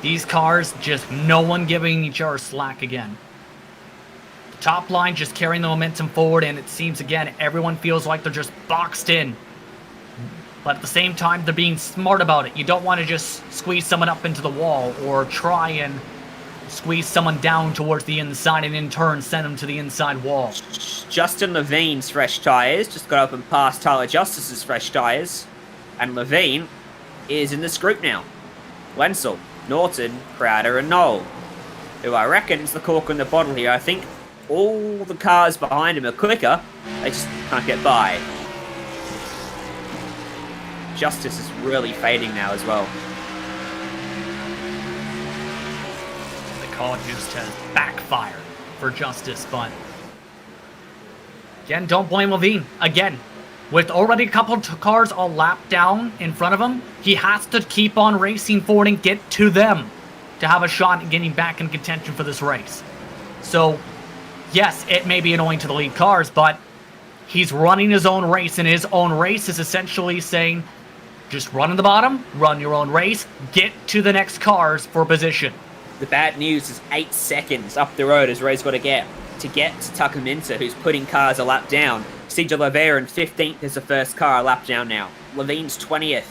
These cars, just no one giving each other slack again. The top line just carrying the momentum forward, and it seems, again, everyone feels like they're just boxed in. But at the same time, they're being smart about it. You don't want to just squeeze someone up into the wall or try and squeeze someone down towards the inside and in turn send them to the inside wall. Justin Levine's fresh tyres just got up and passed Tyler Justice's fresh tyres. And Levine is in this group now. Wenzel, Norton, Crowder and Knoll. Who I reckon is the cork in the bottle here. I think all the cars behind him are quicker. They just can't get by. Justice is really fading now as well. The call just has backfired for Justice, but again, don't blame Levine. Again, with already a couple of cars all lapped down in front of him, he has to keep on racing forward and get to them to have a shot at getting back in contention for this race. So, yes, it may be annoying to the lead cars, but he's running his own race, and his own race is essentially saying, just run in the bottom, run your own race, get to the next cars for position. The bad news is 8 seconds up the road as Ray's got to get to Tucker Minter, who's putting cars a lap down. CJ Lavera in 15th is the first car a lap down now. Levine's 20th.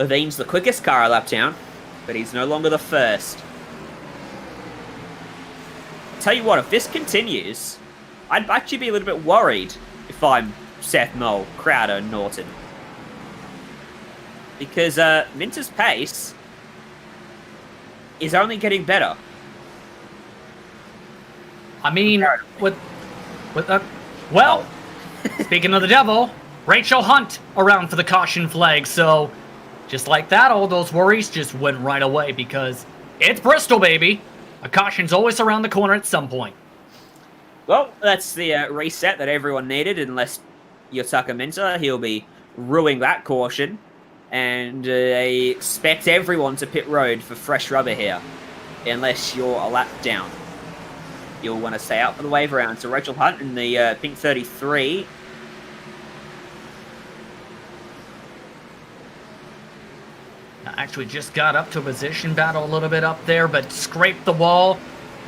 Levine's the quickest car a lap down, but he's no longer the first. Tell you what, if this continues, I'd actually be a little bit worried if I'm Seth Knoll, Crowder, Norton. Because Minter's pace is only getting better. I mean, well, speaking of the devil, Rachel Hunt around for the caution flag, so just like that, all those worries just went right away because it's Bristol, baby. A caution's always around the corner at some point. Well, that's the reset that everyone needed, unless you're Tucker Minter. He'll be ruining that caution, and they expect everyone to pit road for fresh rubber here, unless you're a lap down. You'll want to stay out for the wave round. So Rachel Hunt in the pink 33. Actually just got up to a position battle a little bit up there, but scraped the wall.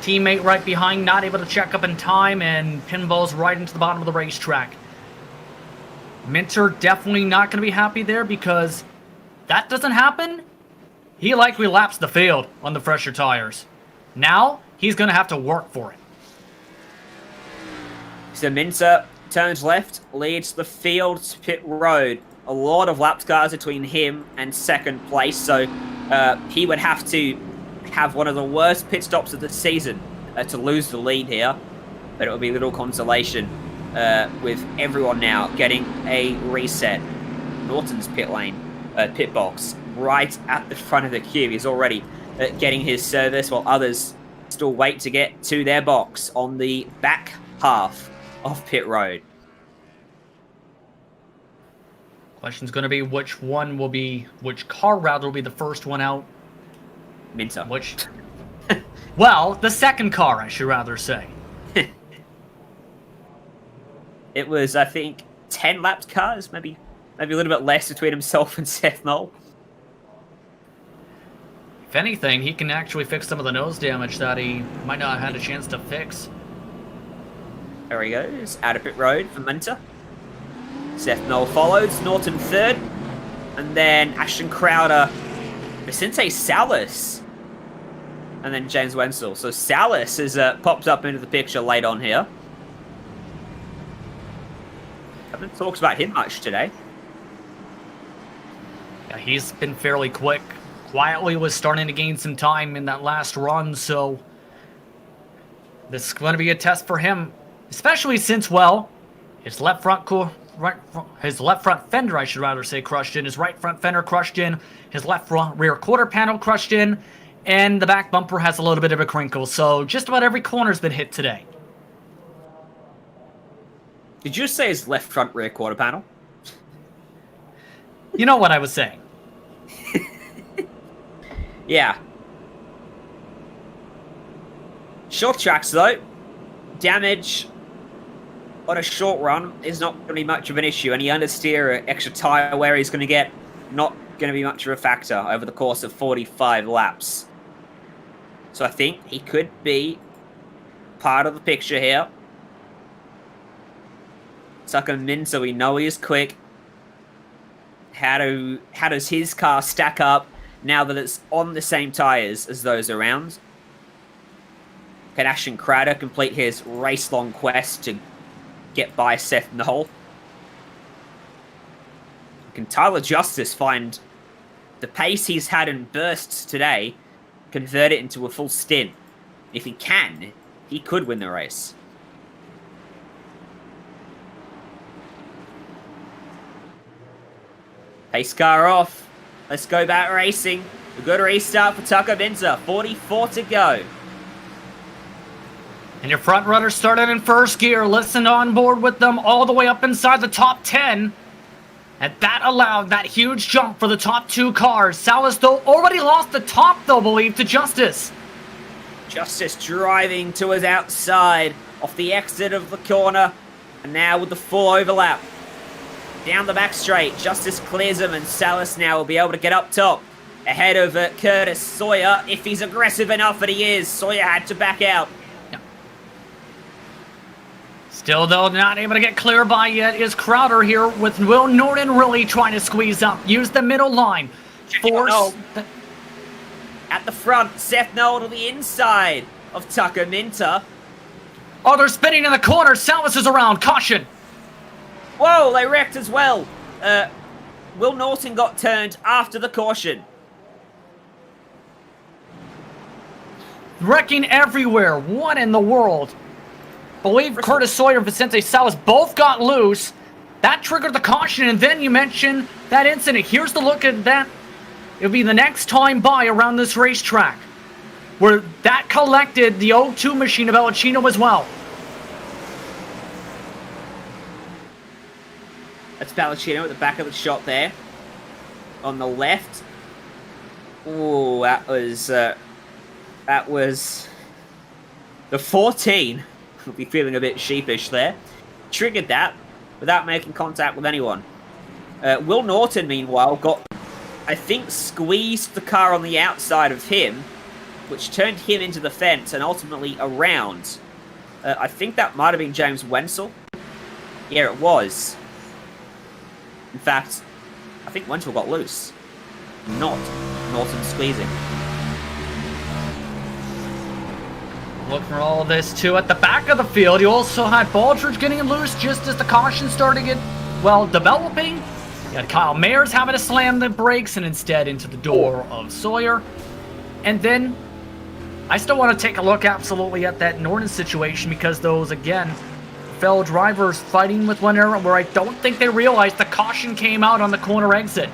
Teammate right behind, not able to check up in time, and pinballs right into the bottom of the racetrack. Minter definitely not going to be happy there because that doesn't happen. He likely laps the field on the fresher tires. Now, he's going to have to work for it. So Minter turns left, leads the field to pit road. A lot of lap cars between him and second place, so he would have to have one of the worst pit stops of the season to lose the lead here. But it would be little consolation with everyone now getting a reset. Norton's pit lane, pit box, right at the front of the queue. He's already getting his service, while others still wait to get to their box on the back half of pit road. Question's going to be which car rather will be the first one out. Minter. Which, well, the second car, I should rather say. It was, I think, 10 lapped cars, maybe a little bit less between himself and Seth Knoll. If anything, he can actually fix some of the nose damage that he might not have had a chance to fix. There he goes, out of pit road for Minter. Seth Knoll follows, Norton third, and then Ashton Crowder, Vicente Salas, and then James Wenzel. So Salas has popped up into the picture late on here. Haven't talked about him much today. Yeah, he's been fairly quick. Quietly was starting to gain some time in that last run, so this is going to be a test for him, especially since, well, his left front fender, I should rather say, crushed in. His right front fender crushed in. His left rear quarter panel crushed in. And the back bumper has a little bit of a crinkle. So just about every corner's been hit today. Did you say his left front rear quarter panel? You know what I was saying. Yeah. Short tracks, though. Damage on a short run is not going to be much of an issue. Any understeer or extra tire wear he's going to get, not going to be much of a factor over the course of 45 laps. So I think he could be part of the picture here. Tucker Minter, we know he is quick. How does his car stack up now that it's on the same tires as those around? Can Ashton Crowder complete his race-long quest to get by Seth Knoll? Can Tyler Justice find the pace he's had in bursts today, convert it into a full stint? If he can, he could win the race. Pace car off. Let's go back racing. A good restart for Tucker Minter. 44 to go. And your front runner started in first gear. Listen on board with them all the way up inside the top 10. And that allowed that huge jump for the top two cars. Salas, though, already lost the top, though, believe, to Justice. Justice driving to his outside off the exit of the corner. And now with the full overlap. Down the back straight, Justice clears him, and Salas now will be able to get up top. Ahead of Curtis Sawyer, if he's aggressive enough, and he is. Sawyer had to back out. Still, though, not able to get clear by yet is Crowder here with Will Norton really trying to squeeze up. Use the middle line. force. Oh. At the front, Seth Knoll to the inside of Tucker Minter. Oh, they're spinning in the corner. Salas is around. Caution. Whoa, they wrecked as well. Will Norton got turned after the caution. Wrecking everywhere. What in the world? Believe Curtis Sawyer and Vicente Salas both got loose. That triggered the caution, and then you mentioned that incident. Here's the look at that. It'll be the next time by around this racetrack, where that collected the O2 machine of Elicino as well. That's Balacino at the back of the shot there. On the left. Ooh, that was the 14. Will be feeling a bit sheepish there. Triggered that without making contact with anyone. Will Norton, meanwhile, got, I think, squeezed the car on the outside of him, which turned him into the fence and ultimately around. I think that might have been James Wenzel. Yeah, it was. In fact, I think Wenzel got loose. Not Norton squeezing. Look for all this, too. At the back of the field, you also had Baldridge getting loose just as the caution started to get, well, developing. You had Kyle Mayers having to slam the brakes and instead into the door of Sawyer. And then, I still want to take a look absolutely at that Norton situation because those, again, fellow drivers fighting with one another where I don't think they realized the caution came out on the corner exit.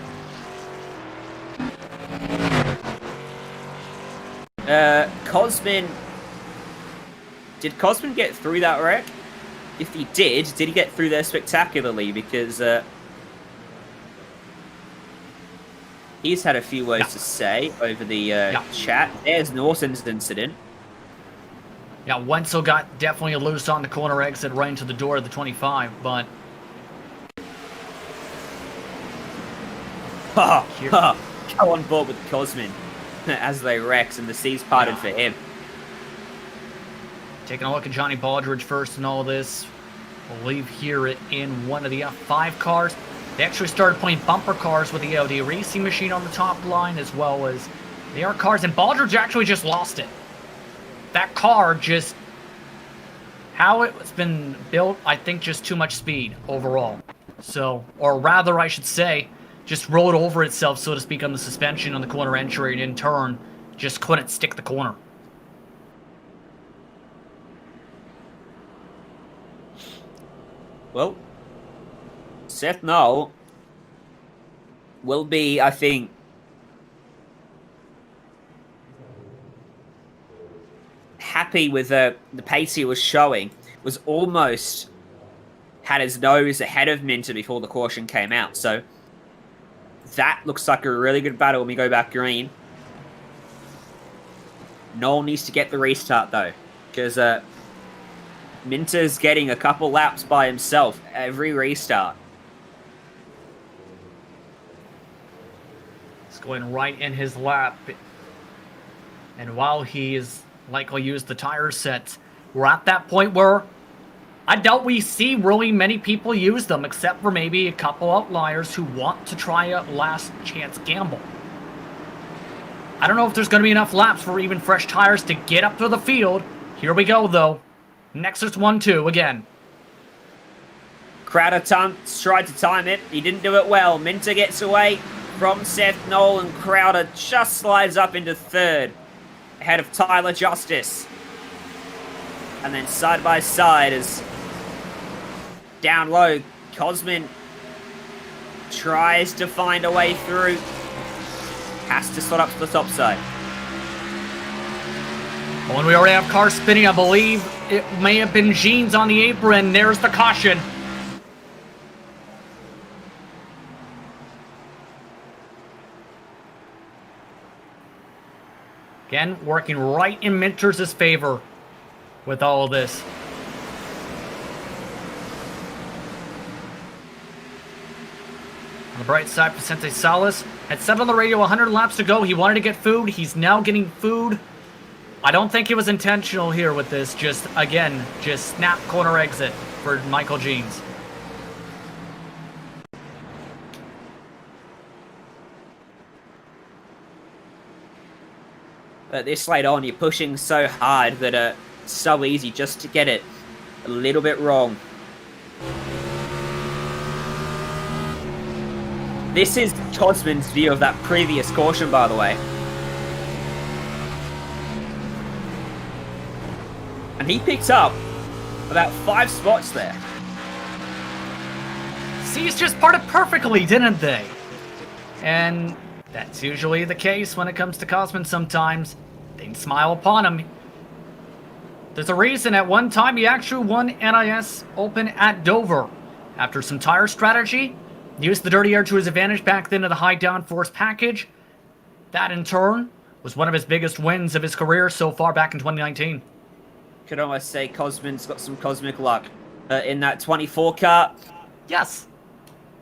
Cosman... Did Cosman get through that wreck? If he did he get through there spectacularly? Because he's had a few words to say over the chat. There's Norton's incident. Yeah, Wenzel got definitely loose on the corner exit right into the door of the 25, but... Go on board with Cosman as they wrecks and the seas parted for him. Taking a look at Johnny Baldridge first in all this. I believe here in one of the F5 cars. They actually started putting bumper cars with the aerodynamic machine on the top line as well as the AR cars. And Baldridge actually just lost it. That car just... How it's been built, I think just too much speed overall. So, or rather I should say, just rolled over itself, so to speak, on the suspension on the corner entry and in turn, just couldn't stick the corner. Well, Seth Knoll will be, I think, happy with the pace he was showing. Was almost had his nose ahead of Minter before the caution came out. So that looks like a really good battle when we go back green. Knoll needs to get the restart though, because Minter's getting a couple laps by himself every restart. It's going right in his lap. And while he is likely use the tire sets, we're at that point where I doubt we see really many people use them, except for maybe a couple outliers who want to try a last chance gamble. I don't know if there's going to be enough laps for even fresh tires to get up to the field. Here we go, though. Nexus 1-2 again. Crowder tried to time it. He didn't do it well. Minter gets away from Seth Knoll, and Crowder just slides up into third, ahead of Tyler Justice. And then side by side as down low, Cosman tries to find a way through. Has to slot up to the top side. When we already have cars spinning, I believe it may have been Jeans on the apron. There's the caution. Again, working right in Minter's favor with all of this. On the bright side, Vicente Salas had said on the radio 100 laps to go. He wanted to get food. He's now getting food. I don't think it was intentional here with this. Just, again, just snap corner exit for Michael Jeans. this late on, you're pushing so hard that it's so easy just to get it a little bit wrong. This is Cosman's view of that previous caution, by the way. And he picks up about 5 spots there. C's just parted perfectly, didn't they? And that's usually the case when it comes to Cosman sometimes. They smile upon him. There's a reason at one time he actually won NIS Open at Dover. After some tire strategy, used the dirty air to his advantage back then in the high downforce package. That in turn was one of his biggest wins of his career so far back in 2019. Could almost say Cosman's got some cosmic luck in that 24 car. Yes,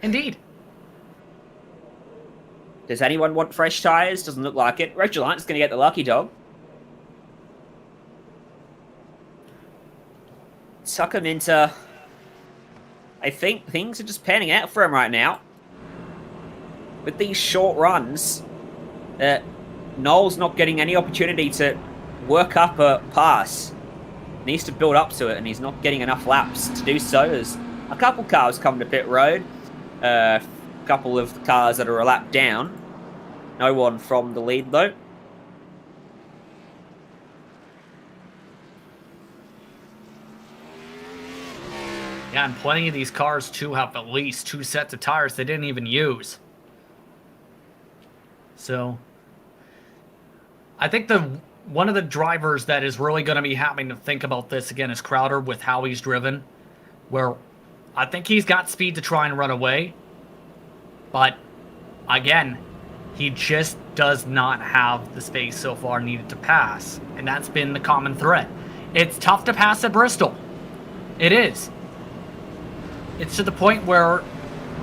indeed. Does anyone want fresh tires? Doesn't look like it. Regulant's going to get the lucky dog. Tuck him into... I think things are just panning out for him right now. With these short runs, Noel's not getting any opportunity to work up a pass. Needs to build up to it, and he's not getting enough laps to do so, as a couple cars come to pit road. A couple of the cars that are a lap down. No one from the lead, though. Yeah, and plenty of these cars, too, have at least 2 sets of tires they didn't even use. So, I think one of the drivers that is really going to be having to think about this again is Crowder with how he's driven. Where I think he's got speed to try and run away. But, again, he just does not have the space so far needed to pass. And that's been the common thread. It's tough to pass at Bristol. It is. It's to the point where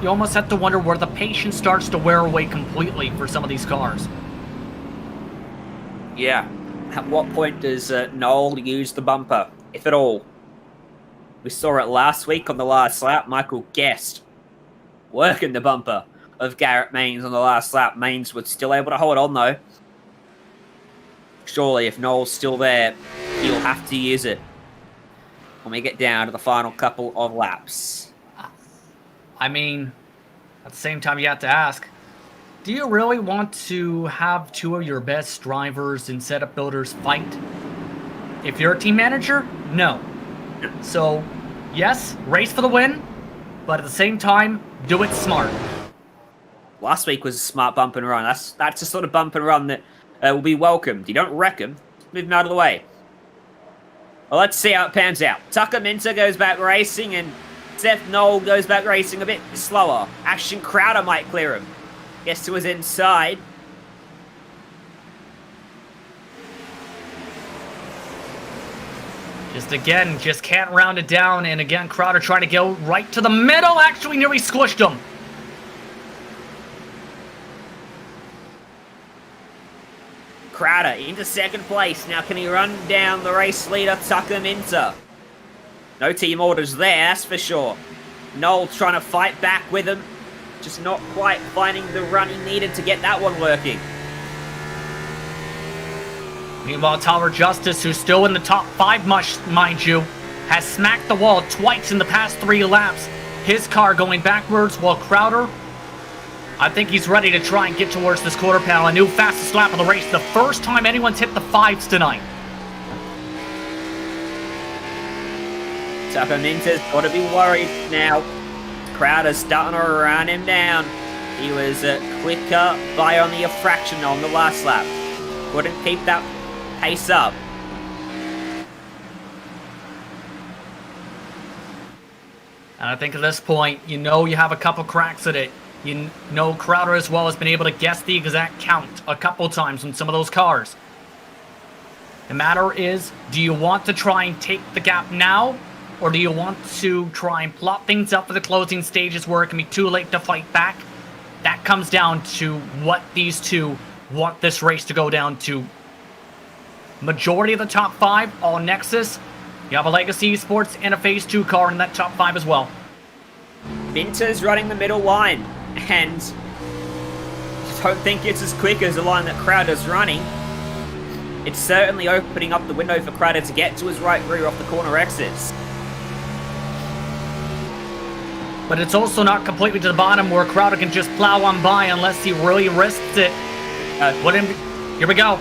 you almost have to wonder where the patience starts to wear away completely for some of these cars. Yeah. At what point does Noel use the bumper, if at all? We saw it last week on the last lap. Michael Guest working the bumper of Garrett Maines on the last lap. Maines was still able to hold on, though. Surely, if Noel's still there, he'll have to use it when we get down to the final couple of laps. I mean, at the same time, you have to ask, do you really want to have 2 of your best drivers and setup builders fight? If you're a team manager, no. So, yes, race for the win, but at the same time, do it smart. Last week was a smart bump and run. That's the sort of bump and run that will be welcomed. You don't reckon? Move him out of the way. Well, let's see how it pans out. Tucker Minter goes back racing, and Seth Knoll goes back racing a bit slower. Ashton Crowder might clear him. Gets to his inside. Just can't round it down. And again, Crowder trying to go right to the middle. Actually nearly squished him. Crowder into second place. Now can he run down the race leader, Tucker Minter? No team orders there, that's for sure. Noel trying to fight back with him. Just not quite finding the run he needed to get that one working. Meanwhile, Tyler Justice, who's still in the top 5, mind you, has smacked the wall twice in the past 3 laps. His car going backwards, while Crowder, I think he's ready to try and get towards this quarter panel. A new fastest lap of the race. The first time anyone's hit the 5s tonight. Tucker Minter's got to be worried now. Crowder's starting to run him down. He was quicker by only a fraction on the last lap. Couldn't keep that pace up. And I think at this point, you know you have a couple cracks at it. You know Crowder as well has been able to guess the exact count a couple times on some of those cars. The matter is, do you want to try and take the gap now? Or do you want to try and plot things up for the closing stages where it can be too late to fight back? That comes down to what these two want this race to go down to. Majority of the top 5, all Nexus. You have a Legacy Esports and a Phase 2 car in that top 5 as well. Minter's running the middle line, and I don't think it's as quick as the line that Crowder's running. It's certainly opening up the window for Crowder to get to his right rear off the corner exits. But it's also not completely to the bottom where Crowder can just plow on by unless he really risks it. Here we go.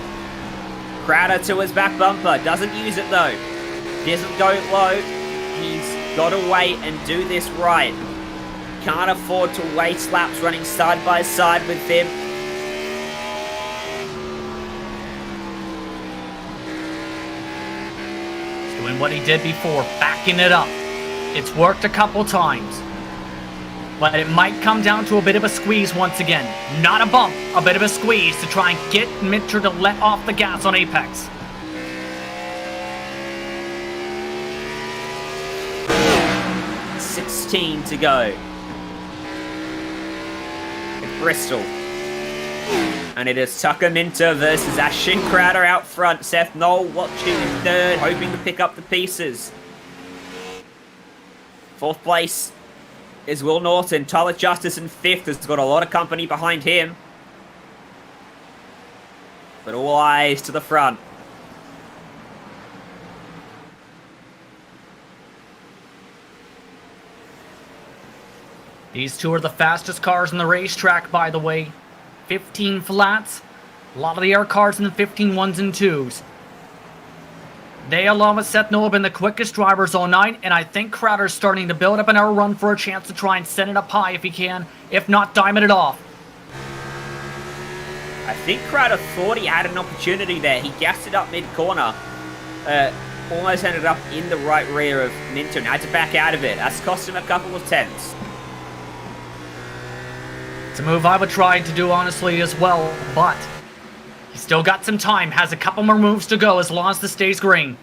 Crowder to his back bumper. Doesn't use it though. Doesn't go low. He's got to wait and do this right. Can't afford to waste laps running side by side with him. He's doing what he did before, backing it up. It's worked a couple times. But it might come down to a bit of a squeeze once again. Not a bump, a bit of a squeeze to try and get Minter to let off the gas on Apex. $16 to go. In Bristol. And it is Tucker Minter versus Ashton Crowder out front. Seth Knoll watching in third, hoping to pick up the pieces. Fourth place is Will Norton. Tyler Justice in fifth has got a lot of company behind him. But all eyes to the front. These two are the fastest cars on the racetrack, by the way. 15 flats. A lot of the air cars in the 15 ones and twos. They, along with Seth Knoll, have been the quickest drivers all night, and I think Crowder's starting to build up an hour run for a chance to try and send it up high if he can, if not diamond it off. I think Crowder thought he had an opportunity there. He gassed it up mid-corner. Almost ended up in the right rear of Minter and had to back out of it. That's cost him a couple of tenths. It's a move I would try to do, honestly, as well, but he's still got some time, has a couple more moves to go as long as this stays green.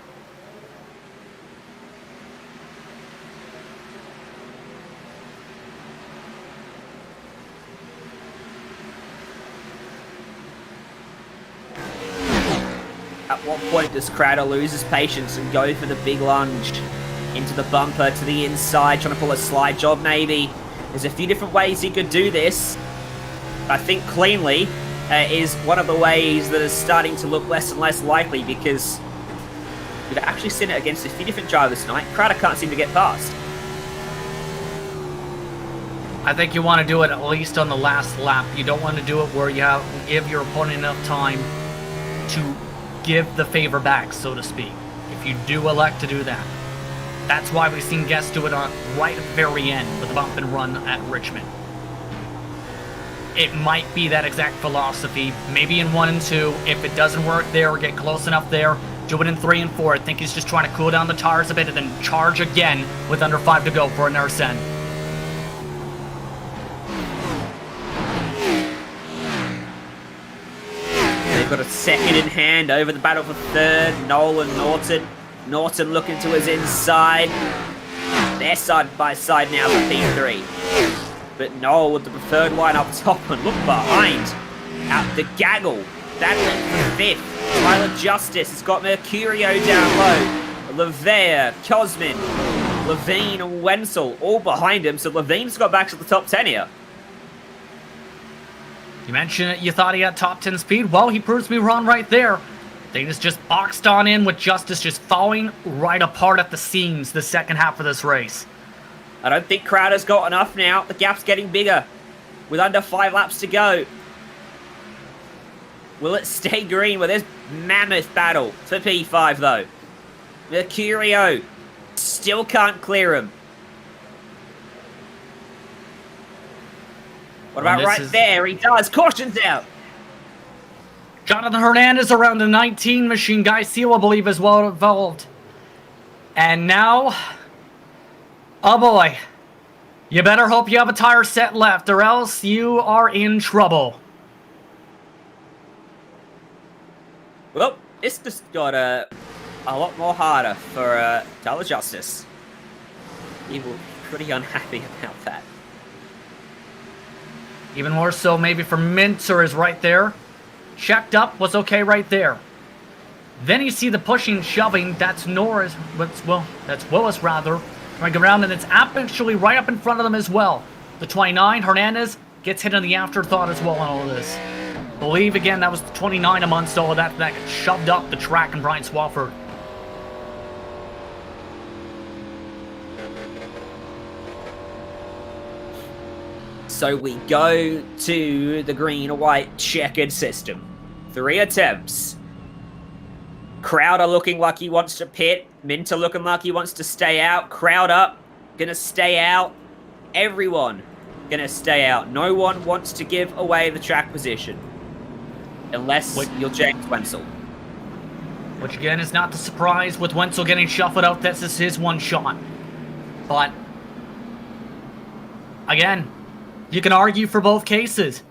At what point does Crowder lose his patience and go for the big lunge into the bumper to the inside, trying to pull a slide job maybe? There's a few different ways he could do this. I think cleanly is one of the ways that is starting to look less and less likely because we've actually seen it against a few different drivers tonight. Crowder can't seem to get past. I think you want to do it at least on the last lap. You don't want to do it where you give your opponent enough time to give the favor back, so to speak, if you do elect to do that. That's why we've seen guests do it on right at the very end with a bump and run at Richmond. It might be that exact philosophy, maybe in 1 and 2. If it doesn't work there or get close enough there, do it in 3 and 4. I think he's just trying to cool down the tires a bit and then charge again with under 5 to go for an Arsene. They've got a second in hand over the battle for third. Noel and Norton. Norton looking to his inside. They're side by side now for P3. But Noel with the preferred line up top and look behind. Out the gaggle. Battling for fifth. Tyler Justice has got Mercurio down low. Levere, Cosmin, Levine and Wenzel all behind him. So Levine's got back to the top 10 here. You mentioned it, you thought he had top 10 speed. Well, he proves me wrong right there. Things just boxed on in with Justice just falling right apart at the seams the second half of this race. I don't think Crowder's got enough now. The gap's getting bigger with under 5 laps to go. Will it stay green? Well, there's mammoth battle for P5 though. Mercurio still can't clear him. What about right there? He does. Caution's out. Jonathan Hernandez around the 19 machine. Guy Seal, I believe, is well involved. And now, oh boy, you better hope you have a tire set left or else you are in trouble. Well, this just got a lot more harder for Tyler Justice. He will be pretty unhappy about that. Even more so maybe for Minter is right there. Checked up, was okay right there. Then you see the pushing, shoving. That's Norris. That's Willis rather. Going around, and it's actually right up in front of them as well. The 29, Hernandez, gets hit in the afterthought as well on all of this. believe, again, that was 29 a month, so that got shoved up the track in Brian Swafford. So we go to the green-white checkered system. 3 attempts. Crowder looking like he wants to pit. Minter looking like he wants to stay out. Crowder gonna stay out. Everyone gonna stay out. No one wants to give away the track position. Unless you're James Wenzel. Which, again, is not the surprise with Wenzel getting shuffled out. This is his one shot. But, again, you can argue for both cases.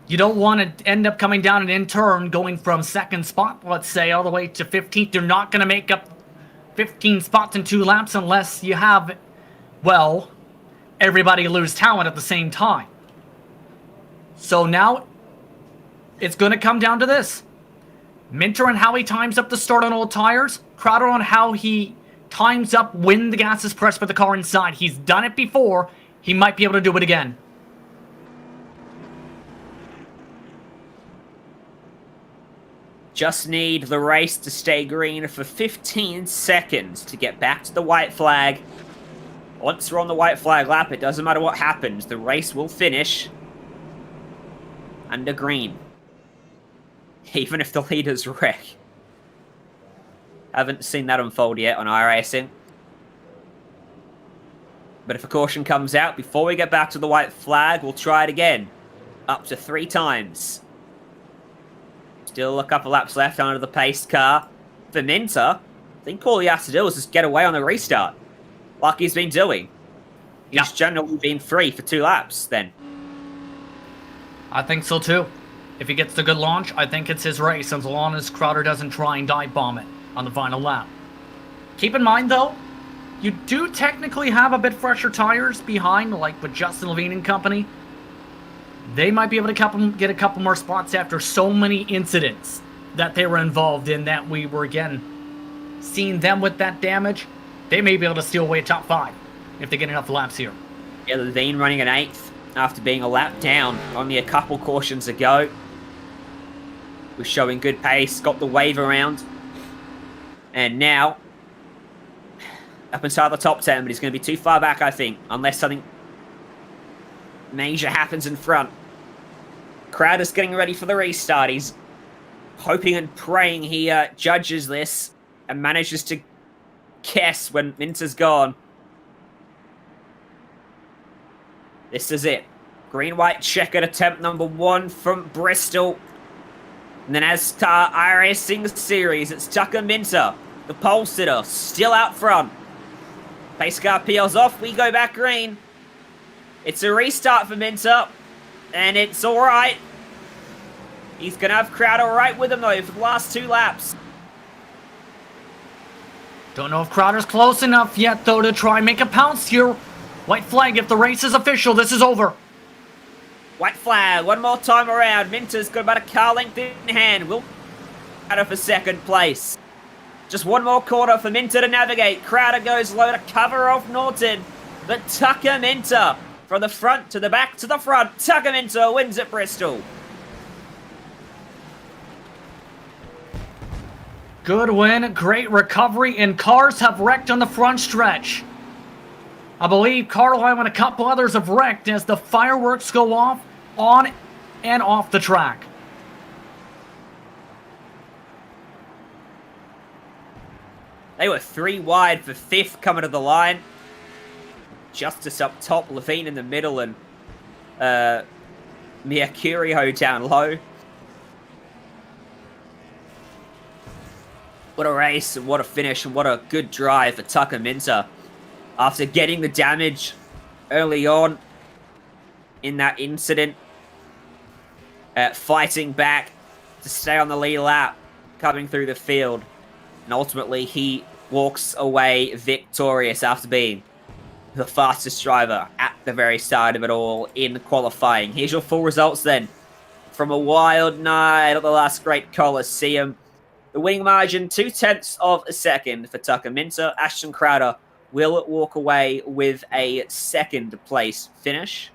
You don't want to end up coming down an in turn, going from second spot, let's say, all the way to 15th. You're not going to make up 15 spots in 2 laps unless you have, well, everybody lose talent at the same time. So now, it's going to come down to this. Minter on how he times up the start on old tires. Crowder on how he times up when the gas is pressed by the car inside. He's done it before. He might be able to do it again. Just need the race to stay green for 15 seconds to get back to the white flag. Once we're on the white flag lap, it doesn't matter what happens. The race will finish under green. Even if the leaders wreck. Haven't seen that unfold yet on iRacing. But if a caution comes out before we get back to the white flag, we'll try it again. Up to 3 times. Still a couple laps left under the pace car. For Minter, I think all he has to do is just get away on the restart. Like he's been doing. He's generally been free for 2 laps then. I think so too. If he gets the good launch, I think it's his race, as long as Crowder doesn't try and dive bomb it on the final lap. Keep in mind though, you do technically have a bit fresher tires behind, like with Justin Levine and company. They might be able to get a couple more spots after so many incidents that they were involved in, that we were, again, seeing them with that damage. They may be able to steal away a top 5 if they get enough laps here. Yeah, Levine running an 8th after being a lap down only a couple cautions ago. Was showing good pace, got the wave around. And now, up inside the top 10, but he's going to be too far back, I think, unless something major happens in front. Crowder's getting ready for the restart. He's hoping and praying he judges this and manages to guess when Minter's gone. This is it. Green-white checkered attempt number 1 from Bristol. And then NASCAR iRacing Series, it's Tucker Minter, the pole sitter, still out front. Pace car peels off, we go back green. It's a restart for Minter, and it's alright. He's going to have Crowder right with him, though, for the last 2 laps. Don't know if Crowder's close enough yet, though, to try and make a pounce here. White flag, if the race is official, this is over. White flag, one more time around. Minter's got about a car length in hand. Will Crowder for 2nd place. Just one more corner for Minter to navigate. Crowder goes low to cover off Norton. But Tucker Minter, from the front to the back to the front. Tucker Minter wins at Bristol. Good win, great recovery, and cars have wrecked on the front stretch. I believe Carlisle and a couple others have wrecked as the fireworks go off on and off the track. They were 3 wide for 5th coming to the line. Justice up top, Levine in the middle, and Mercurio down low. What a race, and what a finish, and what a good drive for Tucker Minter. After getting the damage early on in that incident, fighting back to stay on the lead lap, coming through the field. And ultimately, he walks away victorious after being the fastest driver at the very start of it all in qualifying. Here's your full results then. From a wild night at the last Great Coliseum. The winning margin, 0.2 of a second for Tucker Minter. Ashton Crowder will walk away with a 2nd place finish.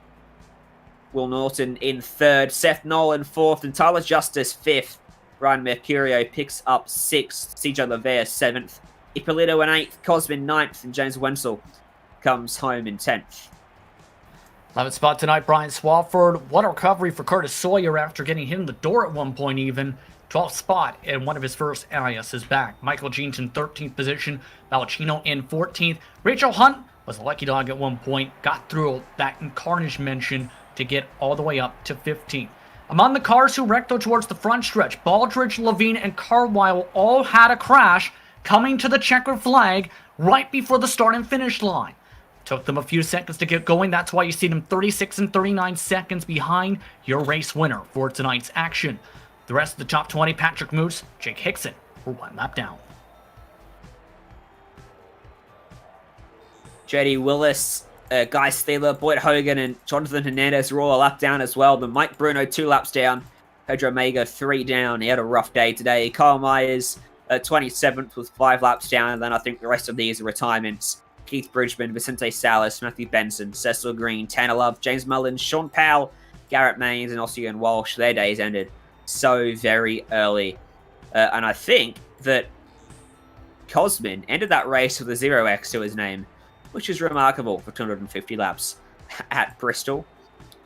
Will Norton in third, Seth Nolan fourth, and Tyler Justice fifth. Ryan Mercurio picks up sixth, CJ Lavere seventh, Ippolito in eighth, Cosmin ninth, and James Wenzel comes home in 10th. 11th spot tonight, Brian Swafford. What a recovery for Curtis Sawyer after getting hit in the door at one point even. 12th spot and one of his first alias is back. Michael Jeans in 13th position, Valentino in 14th. Rachel Hunt was a lucky dog at one point, got through that Carnage mention to get all the way up to 15th. Among the cars who wrecked towards the front stretch, Baldridge, Levine, and Carwile all had a crash coming to the checkered flag right before the start and finish line. Took them a few seconds to get going. That's why you see them 36 and 39 seconds behind your race winner for tonight's action. The rest of the top 20, Patrick Moose, Jake Hickson, were one lap down. JD Willis, Guy Steeler, Boyd Hogan, and Jonathan Hernandez are all a lap down as well. Then Mike Bruno 2 laps down. Pedro Omega 3 down. He had a rough day today. Kyle Myers 27th with 5 laps down. And then I think the rest of these are retirements. Keith Bridgman, Vicente Salas, Matthew Benson, Cecil Green, Tanner Love, James Mullins, Sean Powell, Garrett Maines, and Ossian Walsh. Their days ended so very early. And I think that Cosmin ended that race with a 0x to his name, which is remarkable for 250 laps at Bristol.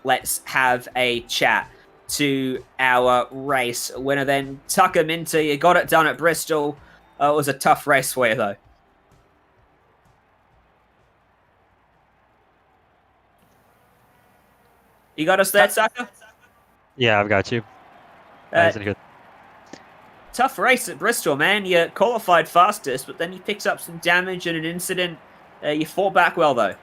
Let's have a chat to our race winner then. Tucker Minter, you got it done at Bristol. It was a tough race for you, though. You got us there, Tucker? Yeah, I've got you. Good. Tough race at Bristol, man. You qualified fastest, but then you picked up some damage and an incident. You fought back well, though.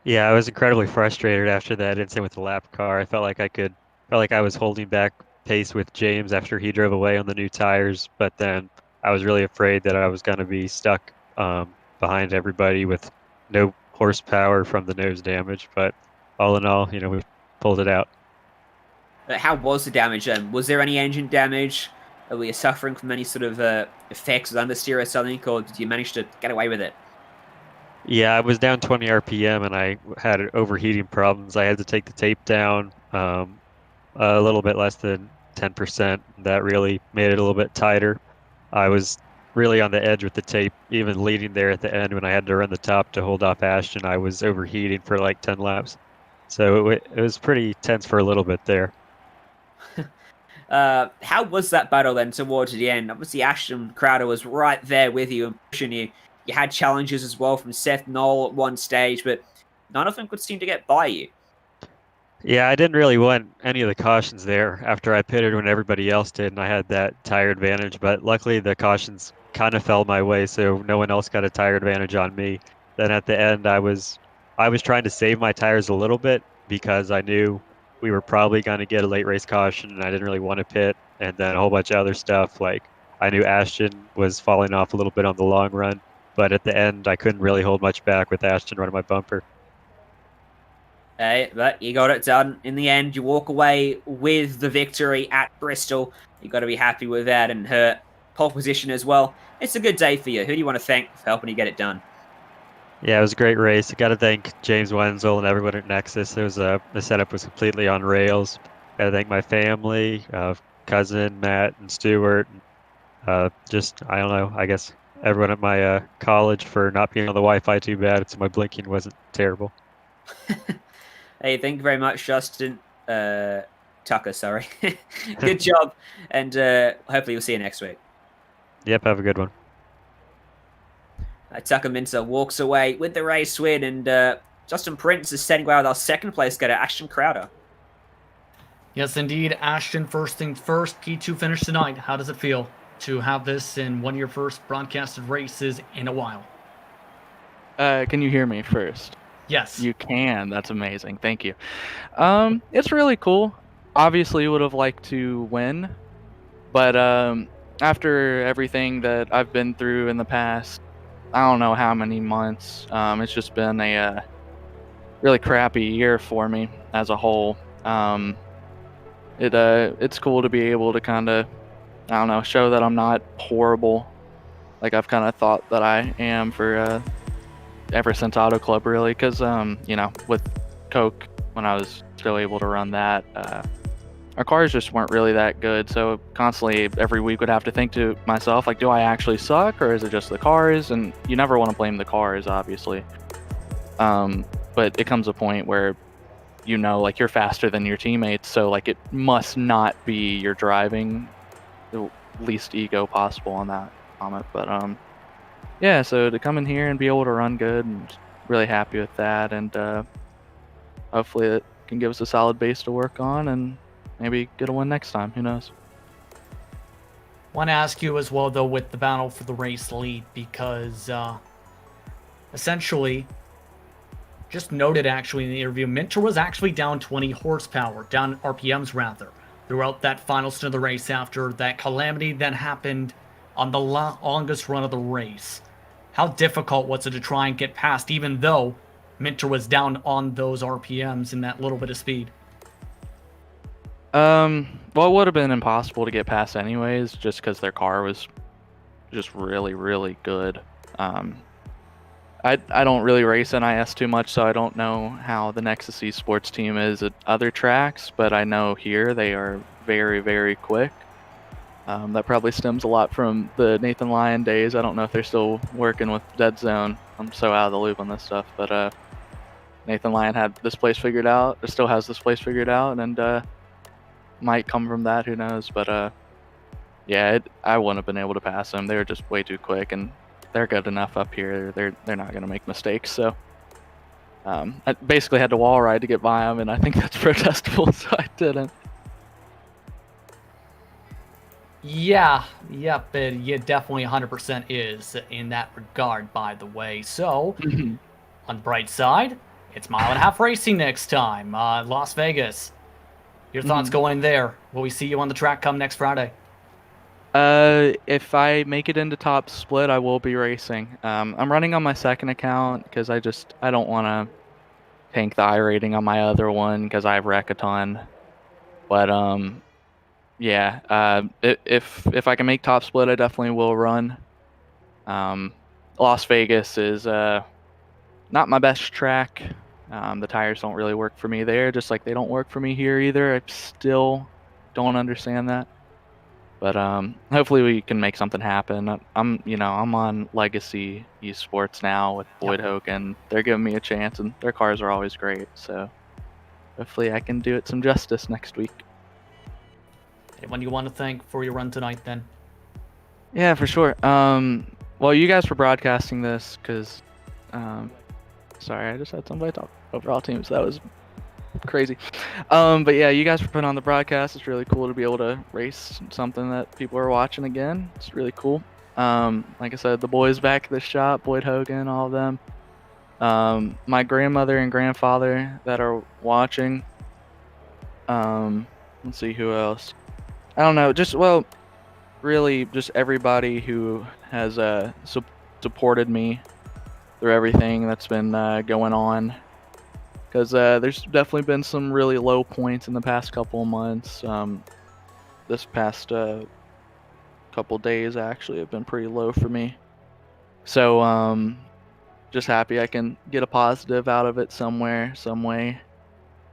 Yeah, I was incredibly frustrated after that incident with the lap car. I felt like I was holding back pace with James after he drove away on the new tires, but then I was really afraid that I was going to be stuck behind everybody with no horsepower from the nose damage. But all in all, we pulled it out. How was the damage then? Was there any engine damage? Were you suffering from any sort of effects with understeer or something, or did you manage to get away with it? Yeah, I was down 20 RPM and I had overheating problems. I had to take the tape down a little bit less than 10%. That really made it a little bit tighter. I was really on the edge with the tape, even leading there at the end when I had to run the top to hold off Ashton. I was overheating for like 10 laps. So it was pretty tense for a little bit there. How was that battle then towards the end? Obviously, Ashton Crowder was right there with you and pushing you. You had challenges as well from Seth Knoll at one stage, but none of them could seem to get by you. Yeah, I didn't really want any of the cautions there after I pitted when everybody else did, and I had that tire advantage. But luckily, the cautions kind of fell my way, so no one else got a tire advantage on me. Then at the end, I was trying to save my tires a little bit because I knew we were probably going to get a late race caution, and I didn't really want to pit. And then a whole bunch of other stuff, like I knew Ashton was falling off a little bit on the long run. But at the end, I couldn't really hold much back with Ashton running my bumper. Hey, but you got it done. In the end, you walk away with the victory at Bristol. You got to be happy with that, and her pole position as well. It's a good day for you. Who do you want to thank for helping you get it done? Yeah, it was a great race. I got to thank James Wenzel and everyone at Nexus. The setup was completely on rails. Got to thank my family, cousin Matt and Stuart. I don't know. I guess everyone at my college for not being on the Wi-Fi too bad, so my blinking wasn't terrible. Hey, thank you very much, Justin. Tucker, sorry. Good job, and hopefully we'll see you next week. Yep, have a good one. Tucker Minter walks away with the race win, and Justin Prince is setting well with our second place getter, Ashton Crowder. Yes, indeed. Ashton, first things first, P2 finish tonight. How does it feel to have this in one of your first broadcasted races in a while? Can you hear me first? Yes. You can. That's amazing. Thank you. It's really cool. Obviously, would have liked to win, but after everything that I've been through in the past, I don't know how many months, it's just been a really crappy year for me as a whole. It's cool to be able to kind of, I don't know, show that I'm not horrible, like I've kind of thought that I am for ever since Auto Club, really, because with Coke when I was still able to run that. Our cars just weren't really that good, so constantly every week would have to think to myself, like, do I actually suck, or is it just the cars? And you never want to blame the cars, obviously. But it comes a point where, you know, like, you're faster than your teammates, so, like, it must not be your driving, the least ego possible on that comment. But yeah, so to come in here and be able to run good, and really happy with that, and hopefully it can give us a solid base to work on, and maybe get a win next time. Who knows? Want to ask you as well, though, with the battle for the race lead, because essentially, just noted actually in the interview, Minter was actually down 20 horsepower, down RPMs rather, throughout that final stint of the race after that calamity that happened on the longest run of the race. How difficult was it to try and get past, even though Minter was down on those RPMs and that little bit of speed? Well, it would have been impossible to get past anyways, just because their car was just really, really good. I don't really race NIS too much, so I don't know how the Nexus Esports team is at other tracks, but I know here they are very, very quick. That probably stems a lot from the Nathan Lyon days. I don't know if they're still working with Dead Zone. I'm so out of the loop on this stuff, but Nathan Lyon had this place figured out, or still has this place figured out, and might come from that, who knows. But yeah, I wouldn't have been able to pass them. They were just way too quick, and they're good enough up here. They're not going to make mistakes. So I basically had to wall ride to get by them, and I think that's protestable, so I didn't. Yeah, yep, it definitely 100% is in that regard, by the way. So, on the bright side, it's mile and a half racing next time, Las Vegas. Your thoughts going there? Will we see you on the track come next Friday? If I make it into top split, I will be racing. I'm running on my second account because I don't want to tank the iRating on my other one because I wreck a ton. But yeah, if I can make top split, I definitely will run. Las Vegas is not my best track. The tires don't really work for me there, just like they don't work for me here either. I still don't understand that. But hopefully we can make something happen. I'm on Legacy Esports now with Boyd Hogan. They're giving me a chance, and their cars are always great. So hopefully I can do it some justice next week. Anyone you want to thank for your run tonight, then? Yeah, for sure. Well, you guys for broadcasting this, because sorry, I just had somebody talk over all teams. That was crazy. But yeah, you guys for putting on the broadcast. It's really cool to be able to race something that people are watching again. It's really cool. Like I said, the boys back at the shop, Boyd Hogan, all of them. My grandmother and grandfather that are watching. Let's see who else. I don't know. Really, just everybody who has supported me through everything that's been going on. Because there's definitely been some really low points in the past couple of months. This past couple days actually have been pretty low for me. So just happy I can get a positive out of it somewhere, some way.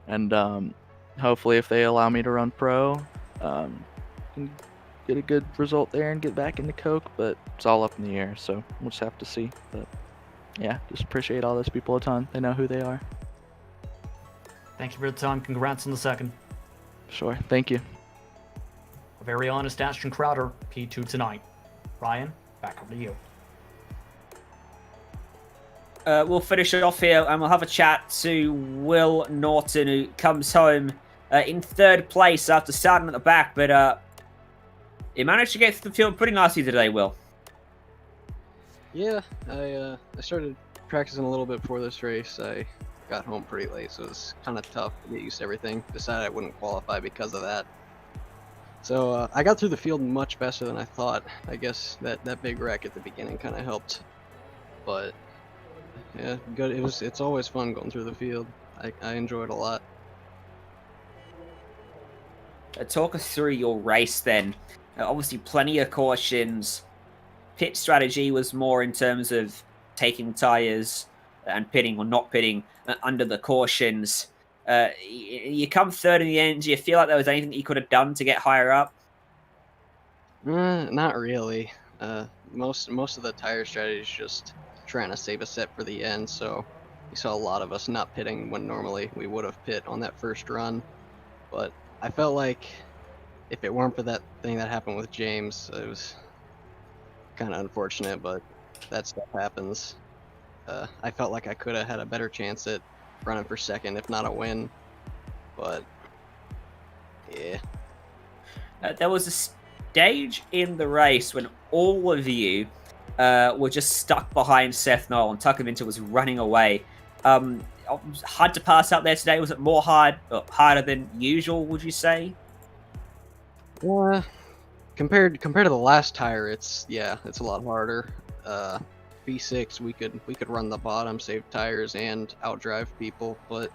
And hopefully if they allow me to run pro, can get a good result there and get back into Coke. But it's all up in the air, so we'll just have to see. But yeah, just appreciate all those people a ton. They know who they are. Thank you for the time. Congrats on the second. Sure. Thank you. A very honest Ashton Crowder, P2 tonight. Ryan, back over to you. We'll finish it off here, and we'll have a chat to Will Norton, who comes home in third place after starting at the back, but he managed to get through the field pretty nicely today, Will. Yeah, I started practicing a little bit before this race. I got home pretty late, so it was kind of tough to get used to everything. Decided I wouldn't qualify because of that. So I got through the field much faster than I thought. I guess that big wreck at the beginning kind of helped. But yeah, good. It's always fun going through the field. I enjoy it a lot. Talk us through your race then. Obviously, plenty of cautions. Pit strategy was more in terms of taking tires and pitting or not pitting under the cautions. You come third in the end. Do you feel like there was anything that you could have done to get higher up? Not really. Most of the tire strategy is just trying to save a set for the end. So you saw a lot of us not pitting when normally we would have pit on that first run. But I felt like if it weren't for that thing that happened with James, it was kind of unfortunate, but that stuff happens. I felt like I could have had a better chance at running for second, if not a win. But yeah. There was a stage in the race when all of you were just stuck behind Seth Knoll and Tucker Minter was running away. Hard to pass out there today. Was it more harder than usual, would you say? Compared to the last tire, it's a lot harder. V6, we could run the bottom, save tires, and outdrive people, but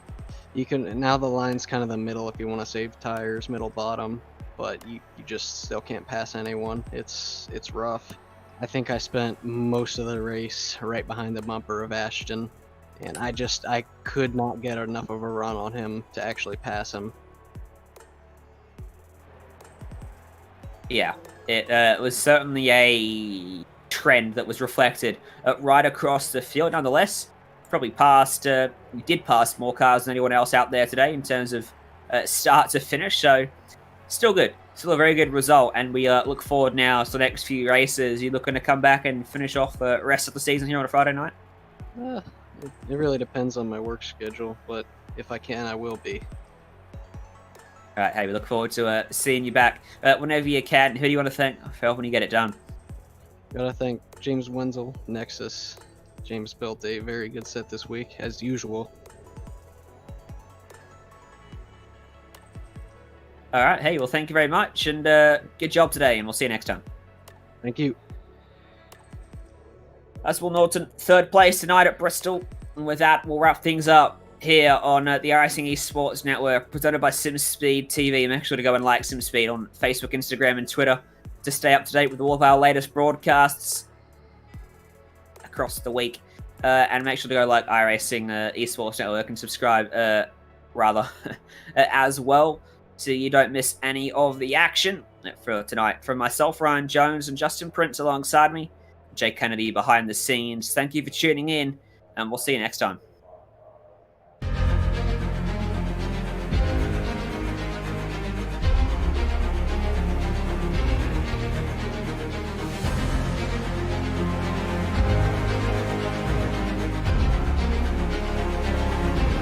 you can now the line's kind of the middle if you want to save tires, middle bottom, but you just still can't pass anyone. It's rough. I think I spent most of the race right behind the bumper of Ashton, and I could not get enough of a run on him to actually pass him. Yeah, it was certainly a trend that was reflected right across the field. Nonetheless, probably we did pass more cars than anyone else out there today in terms of start to finish, so still good. Still a very good result, and we look forward now to the next few races. You looking to come back and finish off the rest of the season here on a Friday night? It really depends on my work schedule, but if I can, I will be. All right, hey, we look forward to seeing you back whenever you can. Who do you want to thank for helping you get it done? Gotta thank James Wenzel, Nexus. James built a very good set this week, as usual. All right, hey, well, thank you very much, and good job today, and we'll see you next time. Thank you. That's Will Norton, third place tonight at Bristol, and with that, we'll wrap things up here on the iRacing Esports Network, presented by SimSpeed TV. Make sure to go and like SimSpeed on Facebook, Instagram, and Twitter to stay up to date with all of our latest broadcasts across the week. And make sure to go like iRacing Esports Network and subscribe, as well, so you don't miss any of the action for tonight. From myself, Ryan Jones, and Justin Prince alongside me, Jake Kennedy behind the scenes. Thank you for tuning in, and we'll see you next time.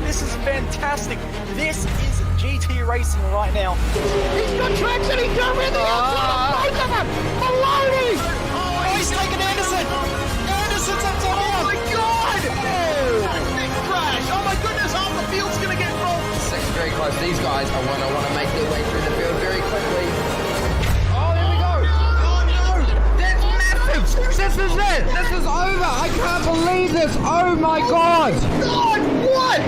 This is fantastic. This is GT racing right now. He's got traction, he's got rid of the outside of both of them! Maloney! Oh, he's taken Anderson. Anderson's up top. Oh my god! Oh! Big crash! Oh my goodness, half the field's gonna get rolled! Section's very close. These guys are want to make their way through the field very quickly. Oh, here we go! Oh no! That's massive! This is it! This is over! I can't believe this! Oh my god! God, what?